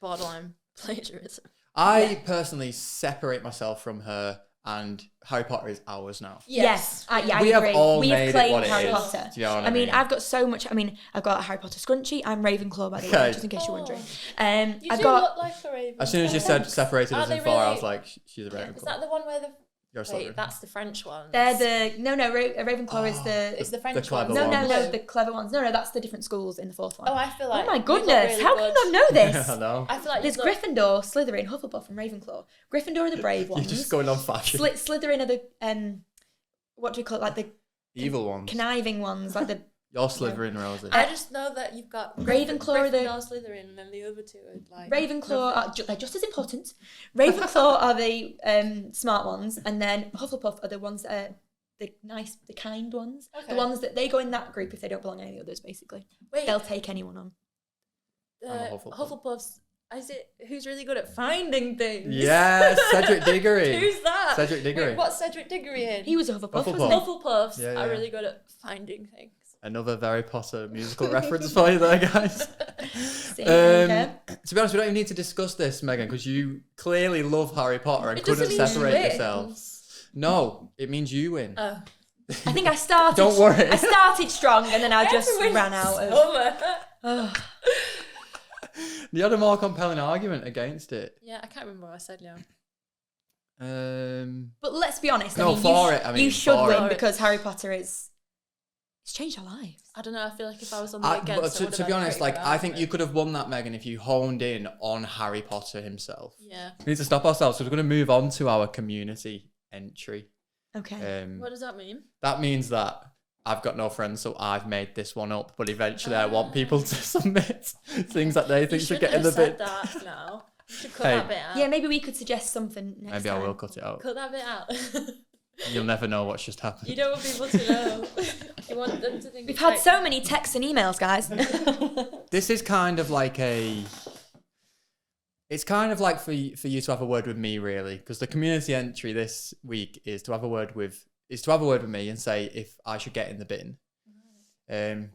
borderline plagiarism. I personally separate myself from her, and Harry Potter is ours now. Yes, I We have agree. all We made have it claimed what it Harry is. Potter. Do you know what I mean, mean? I've got so much. I mean, I've got a Harry Potter scrunchie. I'm Ravenclaw, by the way, Okay. just in case you're wondering. You I've do got look like a Raven. As soon as you said separated us Aren't in they 4, I really- was like, she's a Ravenclaw. Is that the one where the You're a wait? Slytherin. That's the French one. they're the a Ravenclaw is the It's the French clever one. ones. no the clever ones. No, that's the different schools in the fourth one. Oh, I feel like. Oh my you look goodness! really How good. can you not know this? I know. I feel like There's you look, Gryffindor, Slytherin, Hufflepuff, and Ravenclaw. Gryffindor are the brave You're ones. just going on fashion. Slytherin are the what do we call it? Like the Evil ones. conniving ones, like the You're Slytherin, Rosie. I just know that you've got Ravenclaw are the- Gryffindor, Slytherin, and then the other two are like Ravenclaw are they're just as important. Ravenclaw are the smart ones, and then Hufflepuff are the ones that are the nice, the kind ones. Okay. The ones that they go in that group if they don't belong to any others. Basically, Wait, they'll take anyone on. I'm a Hufflepuff. Hufflepuffs. Is it who's really good at finding things? Yeah, Cedric Diggory. Who's that? Cedric Diggory. Wait, what's Cedric Diggory in? He was a Hufflepuff, Hufflepuff. wasn't he? Hufflepuffs Yeah, yeah. are really good at finding things. Another Harry Potter musical reference for you there, guys. See, okay. To be honest, we don't even need to discuss this, Megan, because you clearly love Harry Potter and It couldn't doesn't mean separate she yourself. wins. No, it means you win. Oh. I think I started. Don't worry. I started strong, and then I just Everyone ran out of. summer. Oh. You had a more compelling argument against it. Yeah, I can't remember what I said now. But let's be honest. No, I mean, for you, it, I mean, you should for win it. because Harry Potter is. It's changed our lives. I don't know. I feel like if I was on the But against, I would to have be had a honest, pretty like good I think you argument. could have won that, Megan, if you honed in on Harry Potter himself. Yeah. We need to stop ourselves. So we're going to move on to our community entry. Okay. What does that mean? That means that I've got no friends, so I've made this one up. But eventually, I want people to submit things that they You think should shouldn't get in have the said bin. that now. You should cut Hey. that bit out. Yeah, maybe we could suggest something next Maybe time. I will cut it out. Cut that bit out. You'll never know what's just happened. You don't want people to know. You want them to think We've it's had like- so many texts and emails, guys. This is kind of like a. It's kind of like for you to have a word with me, really, because the community entry this week is to have a word with me and say if I should get in the bin.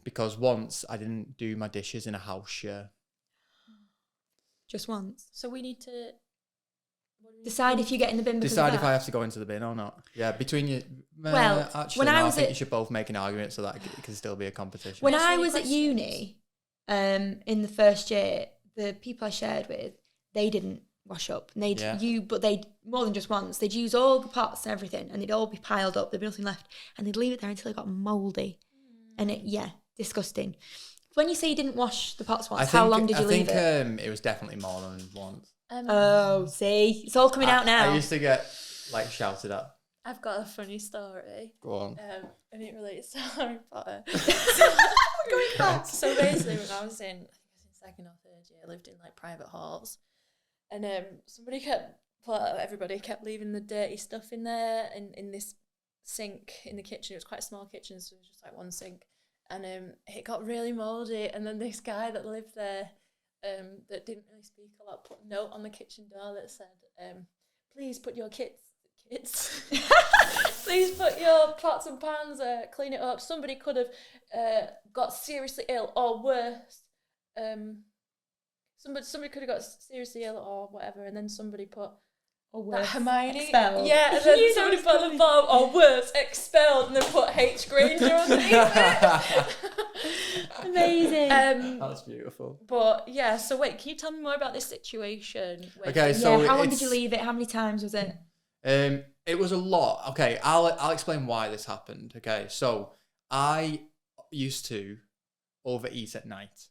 Because once I didn't do my dishes in a house share. Just once. So we need to what do we Decide need if you get in the bin because Decide of if that. I have to go into the bin or not. Yeah, between you. Well, actually, when I no, was I think at- you should both make an argument so that it can still be a competition. When Ask I any was at questions. uni, in the first year, the people I shared with, they didn't wash up. And they'd more than just once. They'd use all the pots and everything, and they'd all be piled up. There'd be nothing left, and they'd leave it there until it got mouldy, and disgusting. When you say you didn't wash the pots once, how long did you leave it? I think it was definitely more than once. Oh, see, it's all coming out now. I used to get like shouted at. I've got a funny story. Go on. And it relates to Harry Potter. We're going back. So basically, when I was in second or third year, I lived in like private halls, and everybody kept leaving the dirty stuff in there, in this sink in the kitchen. It was quite a small kitchen, so it was just like one sink, and it got really mouldy. And then this guy that lived there, that didn't really speak a lot, put a note on the kitchen door that said, "Please put your kits." Please put your pots and pans, clean it up. Somebody could have got seriously ill or worse. Somebody could have got seriously ill or whatever, and then somebody put that Hermione. Expelled. Yeah, and then somebody put the bottom or worse, expelled, and then put H. Granger underneath it. Amazing. That's beautiful. But yeah, so wait, can you tell me more about this situation? Okay, so how long it's- did you leave it? How many times was it? It was a lot. Okay, I'll explain why this happened. Okay, so I used to overeat at night.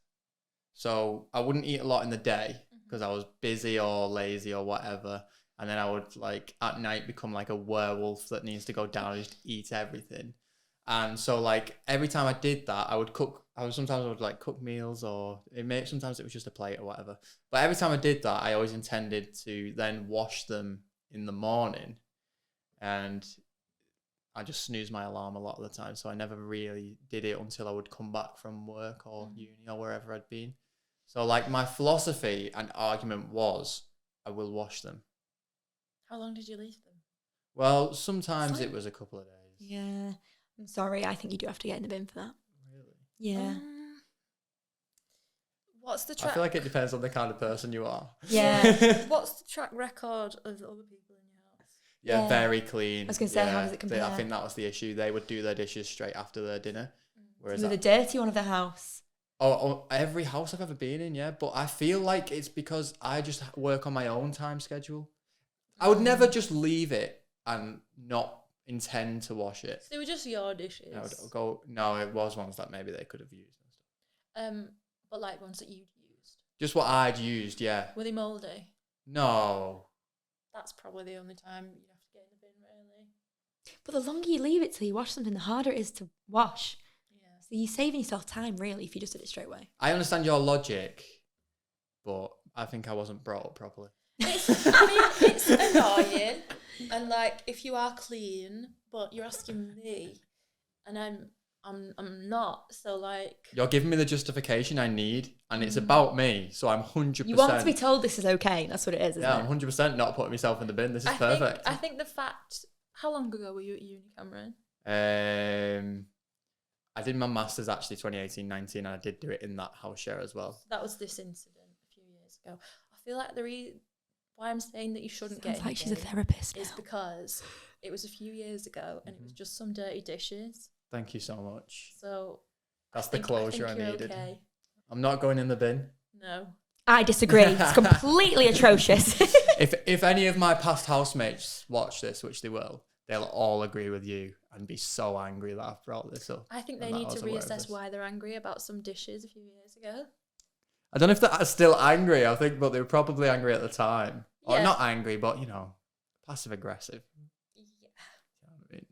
So I wouldn't eat a lot in the day because I was busy or lazy or whatever. And then I would like at night become like a werewolf that needs to go down and just eat everything. And so like every time I did that, I would cook. Sometimes I would like cook meals, or sometimes it was just a plate or whatever. But every time I did that, I always intended to then wash them in the morning, and I just snoozed my alarm a lot of the time, so I never really did it until I would come back from work or uni or wherever I'd been. So like my philosophy and argument was, I will wash them. How long did you leave them? Well, sometimes it was a couple of days. Yeah. I'm sorry. I think you do have to get in the bin for that. Really? Yeah. What's the I track? feel like it depends on the kind of person you are. Yeah. What's the track record of the other people in your house? Yeah, Yeah. very clean. I was gonna say, how does it I compare? think that was the issue. They would do their dishes straight after their dinner. Whereas With a dirty one of the house. every house I've ever been in, yeah. But I feel like it's because I just work on my own time schedule. I would never just leave it and not intend to wash it. So they were just your dishes. I would go. No, it was ones that maybe they could have used and stuff. But like ones that you'd used. Just what I'd used, yeah. Were they mouldy? No. That's probably the only time you'd have to get in the bin, really. But the longer you leave it till you wash something, the harder it is to wash. Yeah. So you're saving yourself time, really, if you just did it straight away. I understand your logic, but I think I wasn't brought up properly. It's annoying, and like if you are clean, but you're asking me, and I'm not. So like You're giving me the justification I need, and it's about me, so I'm 100%. You want to be told this is okay. That's what it is, isn't Yeah, it? I'm 100% not putting myself in the bin. This is perfect. I think the fact. How long ago were you at uni, Cameron? I did my masters actually 2018-19, and I did do it in that house share as well. That was this incident a few years ago. I feel like why I'm saying that you shouldn't Sounds get like in she's a the bin therapist is now. because it was a few years ago and it was just some dirty dishes. Thank you so much. So That's I the think closure I you're needed. Okay. I'm not going in the bin. No. I disagree. It's completely atrocious. If any of my past housemates watch this, which they will, they'll all agree with you and be so angry that I've brought this up. I think they and that need I to was aware of reassess this. why they're angry about some dishes a few years ago. I don't know if they're still angry, I think, but they were probably angry at the time. Or Yeah. not angry, but, passive aggressive. Yeah. You know what I mean?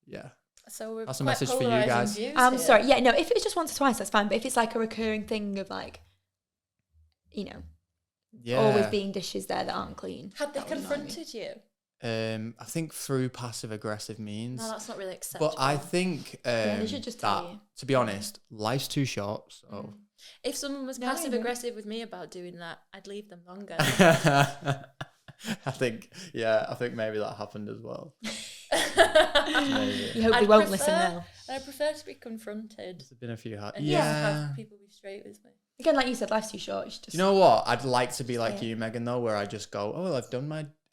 Yeah. So we're That's a quite message for you polarising guys. views I'm here. sorry. Yeah, no, if it's just once or twice, that's fine. But if it's like a recurring thing of like, Yeah. always being dishes there that aren't clean. Had they that would annoy me. confronted you? I think through passive aggressive means. No, that's not really acceptable. But I think they should just tell that, you. to be honest, life's too short. So If someone was No, I passive know. aggressive with me about doing that, I'd leave them longer. I think maybe that happened as well. Maybe. You hope they won't listen now. I prefer to be confronted There's been a few. and Yeah. have people be straight with me. Again, like you said, life's too short. You should just, You know what? I'd like to be like Yeah. you, Megan, though, where I just go, oh,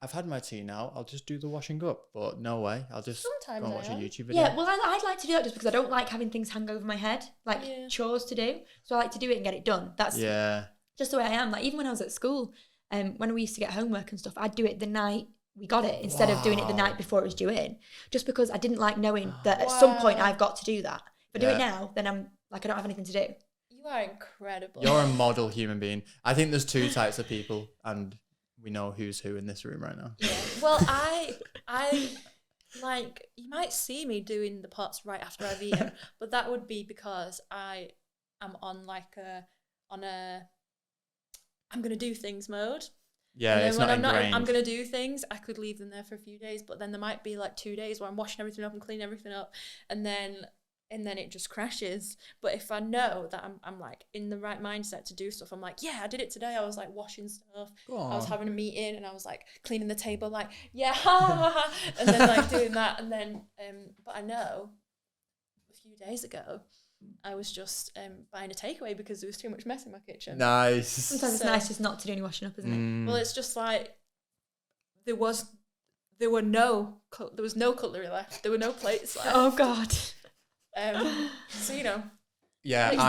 I've had my tea now. I'll just do the washing up. But no way. I'll just Sometimes go and I watch a am. YouTube video. Yeah, well, I'd like to do that just because I don't like having things hang over my head, like Yeah. chores to do. So I like to do it and get it done. That's Yeah. just the way I am. Like even when I was at school, when we used to get homework and stuff, I'd do it the night we got it instead of doing it the Wow. night before it was due in, just because I didn't like knowing that at some point Wow. I've got to do that. If I do Yeah. it now, then I'm like I don't have anything to do. You are incredible. You're a model human being. I think there's two types of people, and we know who's who in this room right now. Yeah. Well, I like you might see me doing the pots right after I've eaten, but that would be because I am on I'm gonna do things mode. Yeah, And then it's when not ingrained. I'm gonna do things, I could leave them there for a few days, but then there might be like 2 days where I'm washing everything up and cleaning everything up, and then it just crashes. But if I know that I'm like in the right mindset to do stuff, I'm like, yeah, I did it today. I was like washing stuff. Go I was on. having a meeting and I was like cleaning the table, like, yeah, ha, ha, ha, and then like doing that, and then but I know a few days ago I was just buying a takeaway because there was too much mess in my kitchen. Nice. Sometimes it's So- nice just not to do any washing up, isn't it? Mm. Well, it's just like there was no cutlery left. There were no plates left. Oh God. So Yeah, Takes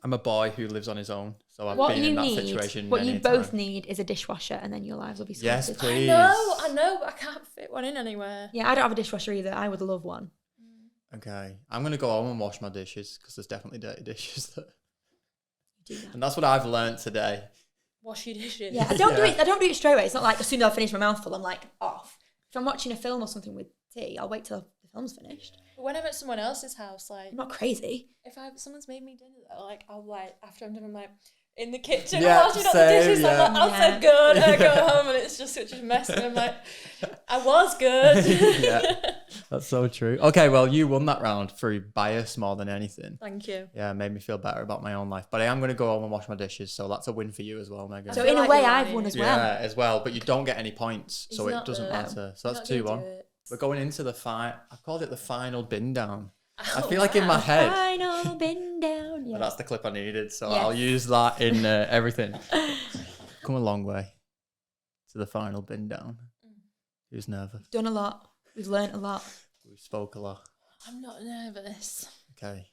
I'm a boy who lives on his own, so I've What been you in that need, situation. what many you a both time. need is a dishwasher, and then your lives will be sorted. Yes, please. I know, but I can't fit one in anywhere. Yeah, I don't have a dishwasher either. I would love one. Okay, I'm gonna go home and wash my dishes because there's definitely dirty dishes there, Do that. and that's what I've learned today. Wash your dishes. Yeah, I don't do Yeah. it. I don't do it straight away. It's not like as soon as I finish my mouthful, I'm like off. If I'm watching a film or something with tea, I'll wait till the film's finished. But when I'm at someone else's house, like I'm not crazy. if someone's made me dinner, though, like I'll like after I'm done, I'm like in the kitchen Yeah, washing up the same, dishes. yeah. I'm like, I said good. I go home and it's just such a mess, and I'm like, I was good. Yeah, that's so true. Okay, well, you won that round through bias more than anything. Thank you. Yeah, it made me feel better about my own life. But I am going to go home and wash my dishes, so that's a win for you as well, Megan. So feel in a like way, you're I've lying. won as yeah, well. as well. But you don't get any points, so He's it not doesn't the- matter. So You're that's not gonna 2-1. do it. We're going into the I've called it the final bin down. I feel like in my head. Final bin down. Yeah. Well, that's the clip I needed, so Yes. I'll use that in everything. Come a long way to the final bin down. Who's nervous? Done a lot. We've learnt a lot. We spoke a lot. I'm not nervous. Okay.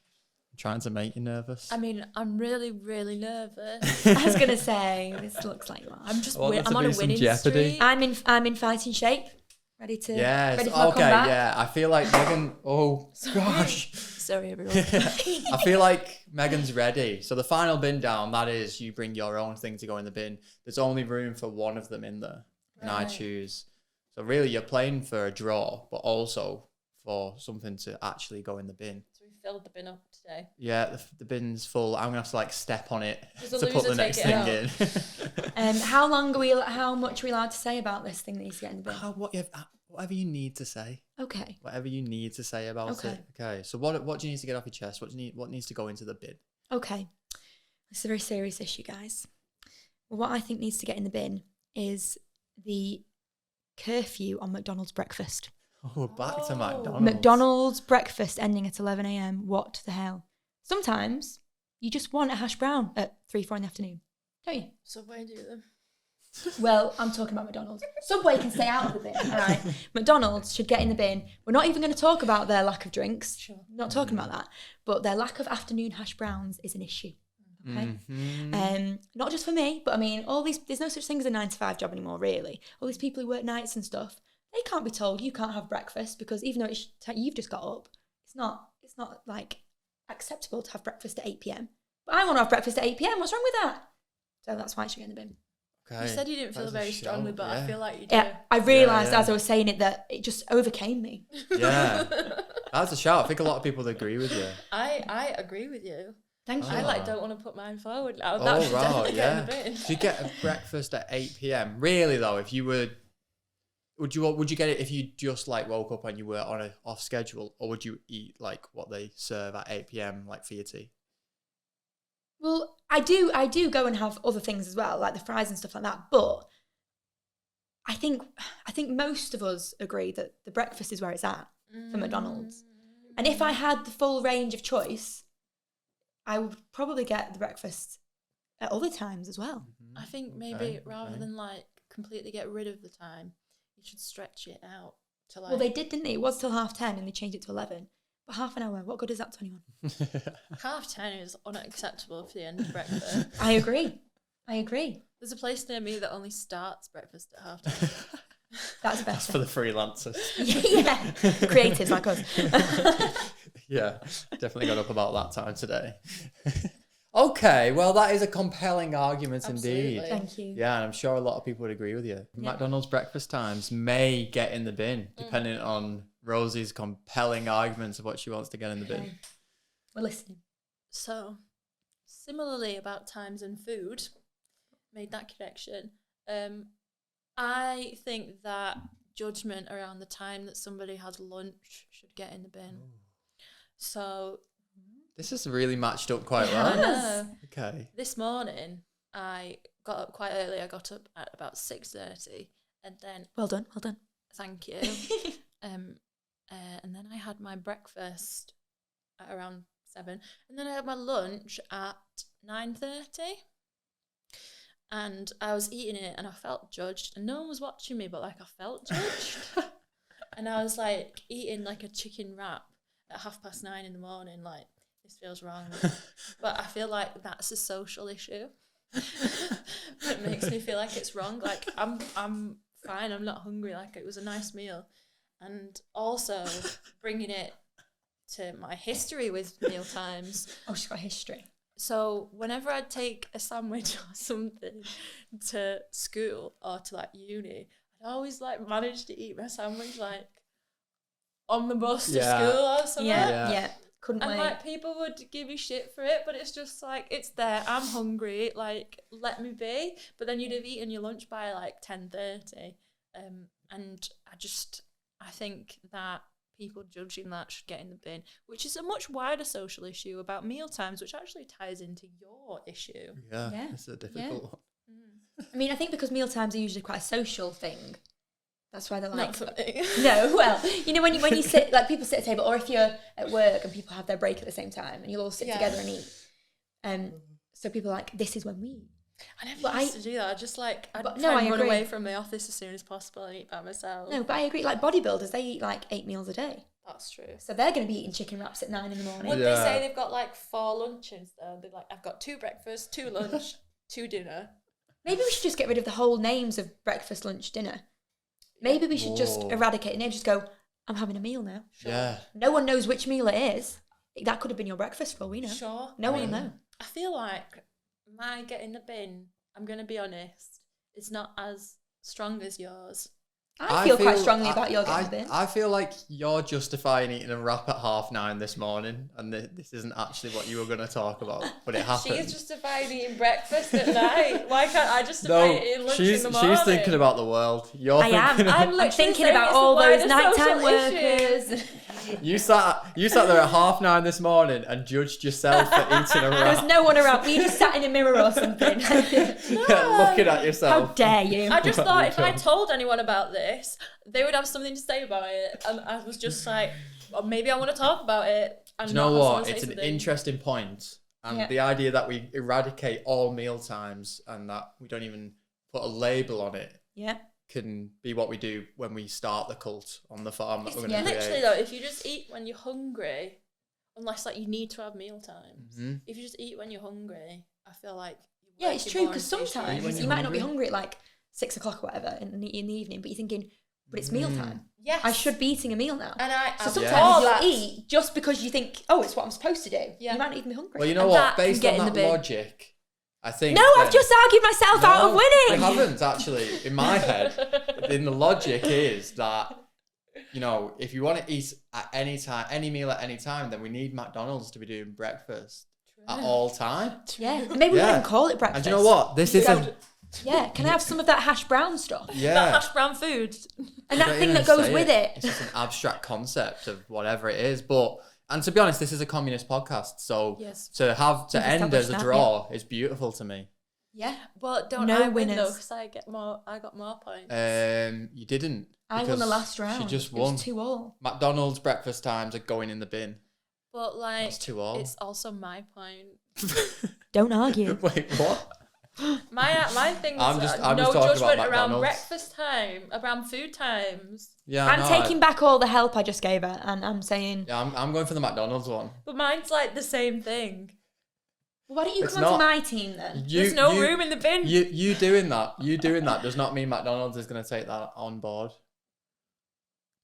I'm trying to make you nervous. I mean, I'm really, really nervous. I was gonna say this looks like that. I'm just I want there to I'm on be a some winning jeopardy. streak. I'm in fighting shape. Ready to Yes. ready for my Okay. comeback. Yeah. I feel like Megan. Oh gosh. Sorry, everyone. I feel like Megan's ready. So the final bin down, that is, you bring your own thing to go in the bin. There's only room for one of them in there, and I Right. choose. So really, you're playing for a draw, but also for something to actually go in the bin. So we filled the bin up today. Yeah, the bin's full. I'm gonna have to like step on it Does the to put loser the next take it thing in. How much are we allowed to say about this thing that needs to get in the bin? Whatever you need to say. Okay. Whatever you need to say about Okay. it. Okay. So what do you need to get off your chest? What needs to go into the bin? Okay. This is a very serious issue, guys. Well, what I think needs to get in the bin is the curfew on McDonald's breakfast. Oh, we're back to Oh. McDonald's. McDonald's breakfast ending at 11 a.m. What the hell? Sometimes you just want a hash brown at 3-4 in the afternoon, don't you? Subway do them. Well, I'm talking about McDonald's. Subway can stay out of the bin, all right? McDonald's should get in the bin. We're not even going to talk about their lack of drinks. Sure. Not talking about that. But their lack of afternoon hash browns is an issue. Okay? Mhm. Not just for me, but I mean, there's no such thing as a 9 to 5 job anymore, really. All these people who work nights and stuff, they can't be told you can't have breakfast because even though you've just got up, it's not like acceptable to have breakfast at 8 p.m. But I want to have breakfast at 8 p.m. What's wrong with that? So that's why it should get in the bin. Okay. You said you didn't feel That's a very shout, strongly, but yeah. I feel like you do. Yeah, I realised yeah. as I was saying it that it just overcame me. Yeah. That's a shout. I think a lot of people would agree with you. I agree with you. Thank you. I Ah. don't want to put mine forward now. Oh, That should right, definitely get in yeah. the bin. If you get a breakfast at 8 p.m., really though, if you would you get it if you just like woke up and you were on a off schedule, or would you eat like what they serve at 8 p.m. like for your tea? Well, I do go and have other things as well, like the fries and stuff like that. But I think most of us agree that the breakfast is where it's at for McDonald's. And if I had the full range of choice, I would probably get the breakfast at other times as well. I think maybe Okay, rather okay. than like completely get rid of the time, you should stretch it out to like Well, they did, didn't they? It was till 10:30 and they changed it to 11. But half an hour, what good is that to anyone? 10:30 is unacceptable for the end of breakfast. I agree. There's a place near me that only starts breakfast at 10:30. That's That's better. for the freelancers. Yeah, creatives like us. Yeah, definitely got up about that time today. Okay, well, that is a compelling argument indeed. Absolutely. Thank you. Yeah, and I'm sure a lot of people would agree with you. Yeah. McDonald's breakfast times may get in the bin, depending on Rosie's compelling arguments of what she wants to get in the bin. Okay. We're listening. So, similarly about times and food, made that connection. I think that judgment around the time that somebody has lunch should get in the bin. So, This is really matched up quite It well. has. Okay. this morning I got up quite early. I got up at about 6:30, and then Well done. thank you. And then I had my breakfast at around 7, and then I had my lunch at 9:30. And I was eating it, and I felt judged, and no one was watching me, but like I felt judged. And I was like eating like a chicken wrap at 9:30 in the morning, like this feels wrong. But I feel like that's a social issue. It makes me feel like it's wrong. Like I'm fine. I'm not hungry. Like it was a nice meal, and also bringing it to my history with meal times. Oh, she's got history. So whenever I'd take a sandwich or something to school or to like uni, I'd always like manage to eat my sandwich like on the bus to Yeah. school or something. Yeah. Couldn't And wait. like people would give me shit for it, but it's just like it's there. I'm hungry. Like let me be. But then you'd have eaten your lunch by like 10:30, and I think that people judging that should get in the bin, which is a much wider social issue about meal times, which actually ties into your issue. Yeah, Yeah. it's a difficult one. I mean, I think because meal times are usually quite a social thing, That's why they're Not like, for me. no, well, you know, when you sit, like people sit at a table, or if you're at work and people have their break at the same time and you'll all sit together and eat. So people are like, this is when we eat. I never used to do that. I just like, I'd But, try no, and I run agree. away from the office as soon as possible and eat by myself. No, but I agree. Like bodybuilders, they eat like 8 meals a day. That's true. So they're going to be eating chicken wraps at 9 in the morning. Would they say they've got like 4 lunches though? They're like, I've got 2 breakfasts, 2 lunch, 2 dinner. Maybe we should just get rid of the whole names of breakfast, lunch, dinner. Maybe we should just eradicate the name. Just go, I'm having a meal now. Sure. Yeah. No one knows which meal it is. That could have been your breakfast for all we know. Sure. No one will know. I feel like my get in the bin, I'm going to be honest, it's not as strong as yours. I feel quite strongly about your getting in the bin. I feel like you're justifying eating a wrap at 9:30 this morning, and this isn't actually what you were going to talk about, but it happened. She is justifying eating breakfast at night. Why can't I justify eating lunch in the morning? she's thinking about the world. You're I am. thinking I'm literally thinking saying about it's all the those wider nighttime social workers. issues. You sat there at 9:30 this morning and judged yourself for eating a There wrap. was no one around. We just sat in a mirror or something. Looking at yourself. How dare you? I just thought if I told anyone about this, they would have something to say about it. And I was just like, well, maybe I want to talk about it. And Do you know not have someone what? say It's an something. interesting point. And Yeah. the idea that we eradicate all meal times and that we don't even put a label on it Yeah. can be what we do when we start the cult on the farm that we're going to Yeah. create. Literally though, if you just eat when you're hungry, unless like you need to have meal times, Mhm. if you just eat when you're hungry, I feel like Yeah, it's true, because Eat when sometimes you're you might not be hungry. hungry at like 6 o'clock or whatever in the evening, but you're thinking, but it's mealtime. yes, I should be eating a meal now. And So sometimes all you'll that- eat just because you think, oh, it's what I'm supposed to do. Yeah. You might not even be hungry. Well, you know And what? that can Based get on in that the bin. logic, I think... No, I've just argued myself out of You winning. haven't, actually. In my head, then the logic is that, you know, if you want to eat at any time, any meal at any time, then we need McDonald's to be doing breakfast at all time. Yeah, maybe we Yeah. can call it breakfast. And do you know what? This isn't... Yeah, can I have some of that hash brown stuff? That Yeah. hash brown food. And I that don't thing even that goes say with it. It's just an abstract concept of whatever it is. And to be honest, this is a communist podcast, so Yes. to We've end as established a that, draw is beautiful to me. Yeah. But don't No I win though? winners. Because I got more points. You didn't. I won the because last round. She just It won. was 2-2. McDonald's breakfast times are going in the bin. But like, That's 2-2. it's also my point. Don't argue. Wait, what? My thing was I'm just no talking about judgment around McDonald's. breakfast time, around food times. Yeah, I'm no, taking back all the help I just gave her, and I'm saying, I'm going for the McDonald's one. But mine's like the same thing. why don't you It's come onto not. my team then? There's no room in the bin. You doing that does not mean McDonald's is going to take that on board.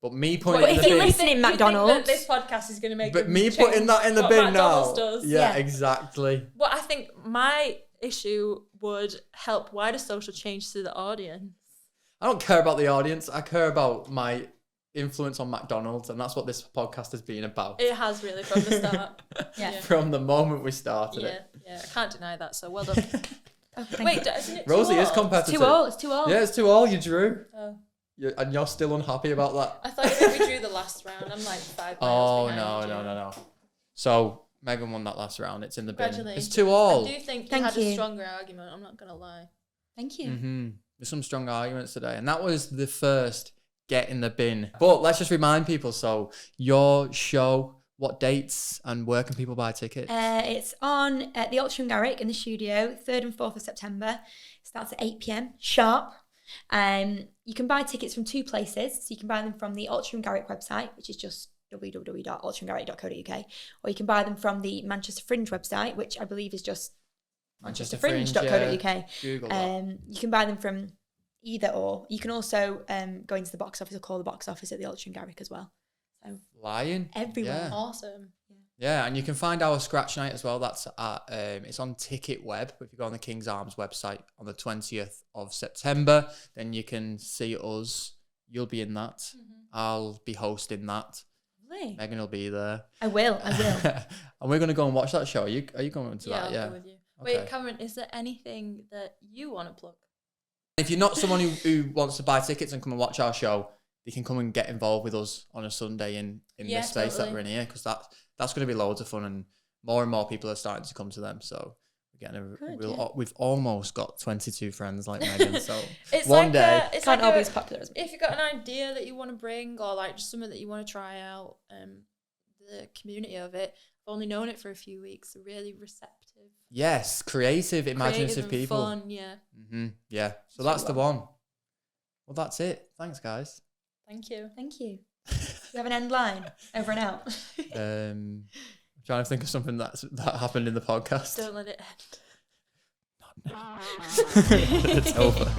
But me putting But it in if the you bin, listen in You think that McDonald's, this podcast is going to make but them me change putting that in the what bin McDonald's now. does. Yeah, Yeah. exactly. Well, I think my issue would help wider social change to the audience. I don't care about the audience. I care about my influence on McDonald's, and that's what this podcast has been about. It has really from the start. Yeah. From the moment we started Yeah, it. yeah, I can't deny that. So well done. Oh, thank Wait, you. isn't it Rosie 2-2? is competitive. 2-2. It's 2-2. Yeah, it's 2-2. You drew. Oh. And you're still unhappy about that? I thought if we drew the last round, I'm like 5 Oh, miles no. behind you. So, Megan won that last round. It's in the bin. It's Congratulations. 2-2. I do think you Thank had you. a stronger argument. I'm not gonna lie. Thank you. Mm-hmm. There's some strong arguments today. And that was the first get in the bin. But let's just remind people. So, your show, what dates and where can people buy tickets? It's on at the Altrincham Garrick in the studio, 3rd and 4th of September. It starts at 8 p.m. sharp. You can buy tickets from 2 places. So you can buy them from the Altrincham Garrick website, which is just www.altringhamgarrick.co.uk, or you can buy them from the Manchester Fringe website, which I believe is just manchesterfringe.co.uk. Google that. You can buy them from either or. You can also go into the box office or call the box office at the Altrincham Garrick as well. So Lion. everywhere. Yeah. Awesome. Yeah, and you can find our scratch night as well. That's at it's on Ticket Web. If you go on the King's Arms website on the 20th of September, then you can see us. You'll be in that. Mm-hmm. I'll be hosting that. Lovely. Megan will be there. I will. And we're gonna go and watch that show. Are you going to Yeah, that? I'll Yeah. go with you. Okay. Wait, Cameron, is there anything that you want to plug? If you're not someone who wants to buy tickets and come and watch our show, you can come and get involved with us on a Sunday in Yeah, this space that totally. we're in here, because that's going to be loads of fun, and more people are starting to come to them. So We've almost got 22 friends like Megan. So it's one like day, it's can't like all be as popular as me. if you've got an idea that you want to bring, or like just something that you want to try out, the community of it, I've only known it for a few weeks. They're really receptive. yes, creative, imaginative and people. Fun, yeah. Yeah. So It's that's really the one. Well, that's it. Thanks, guys. Thank you. Thank you. You have an end line, over and out. I'm trying to think of something that happened in the podcast. Don't let it end. It's over.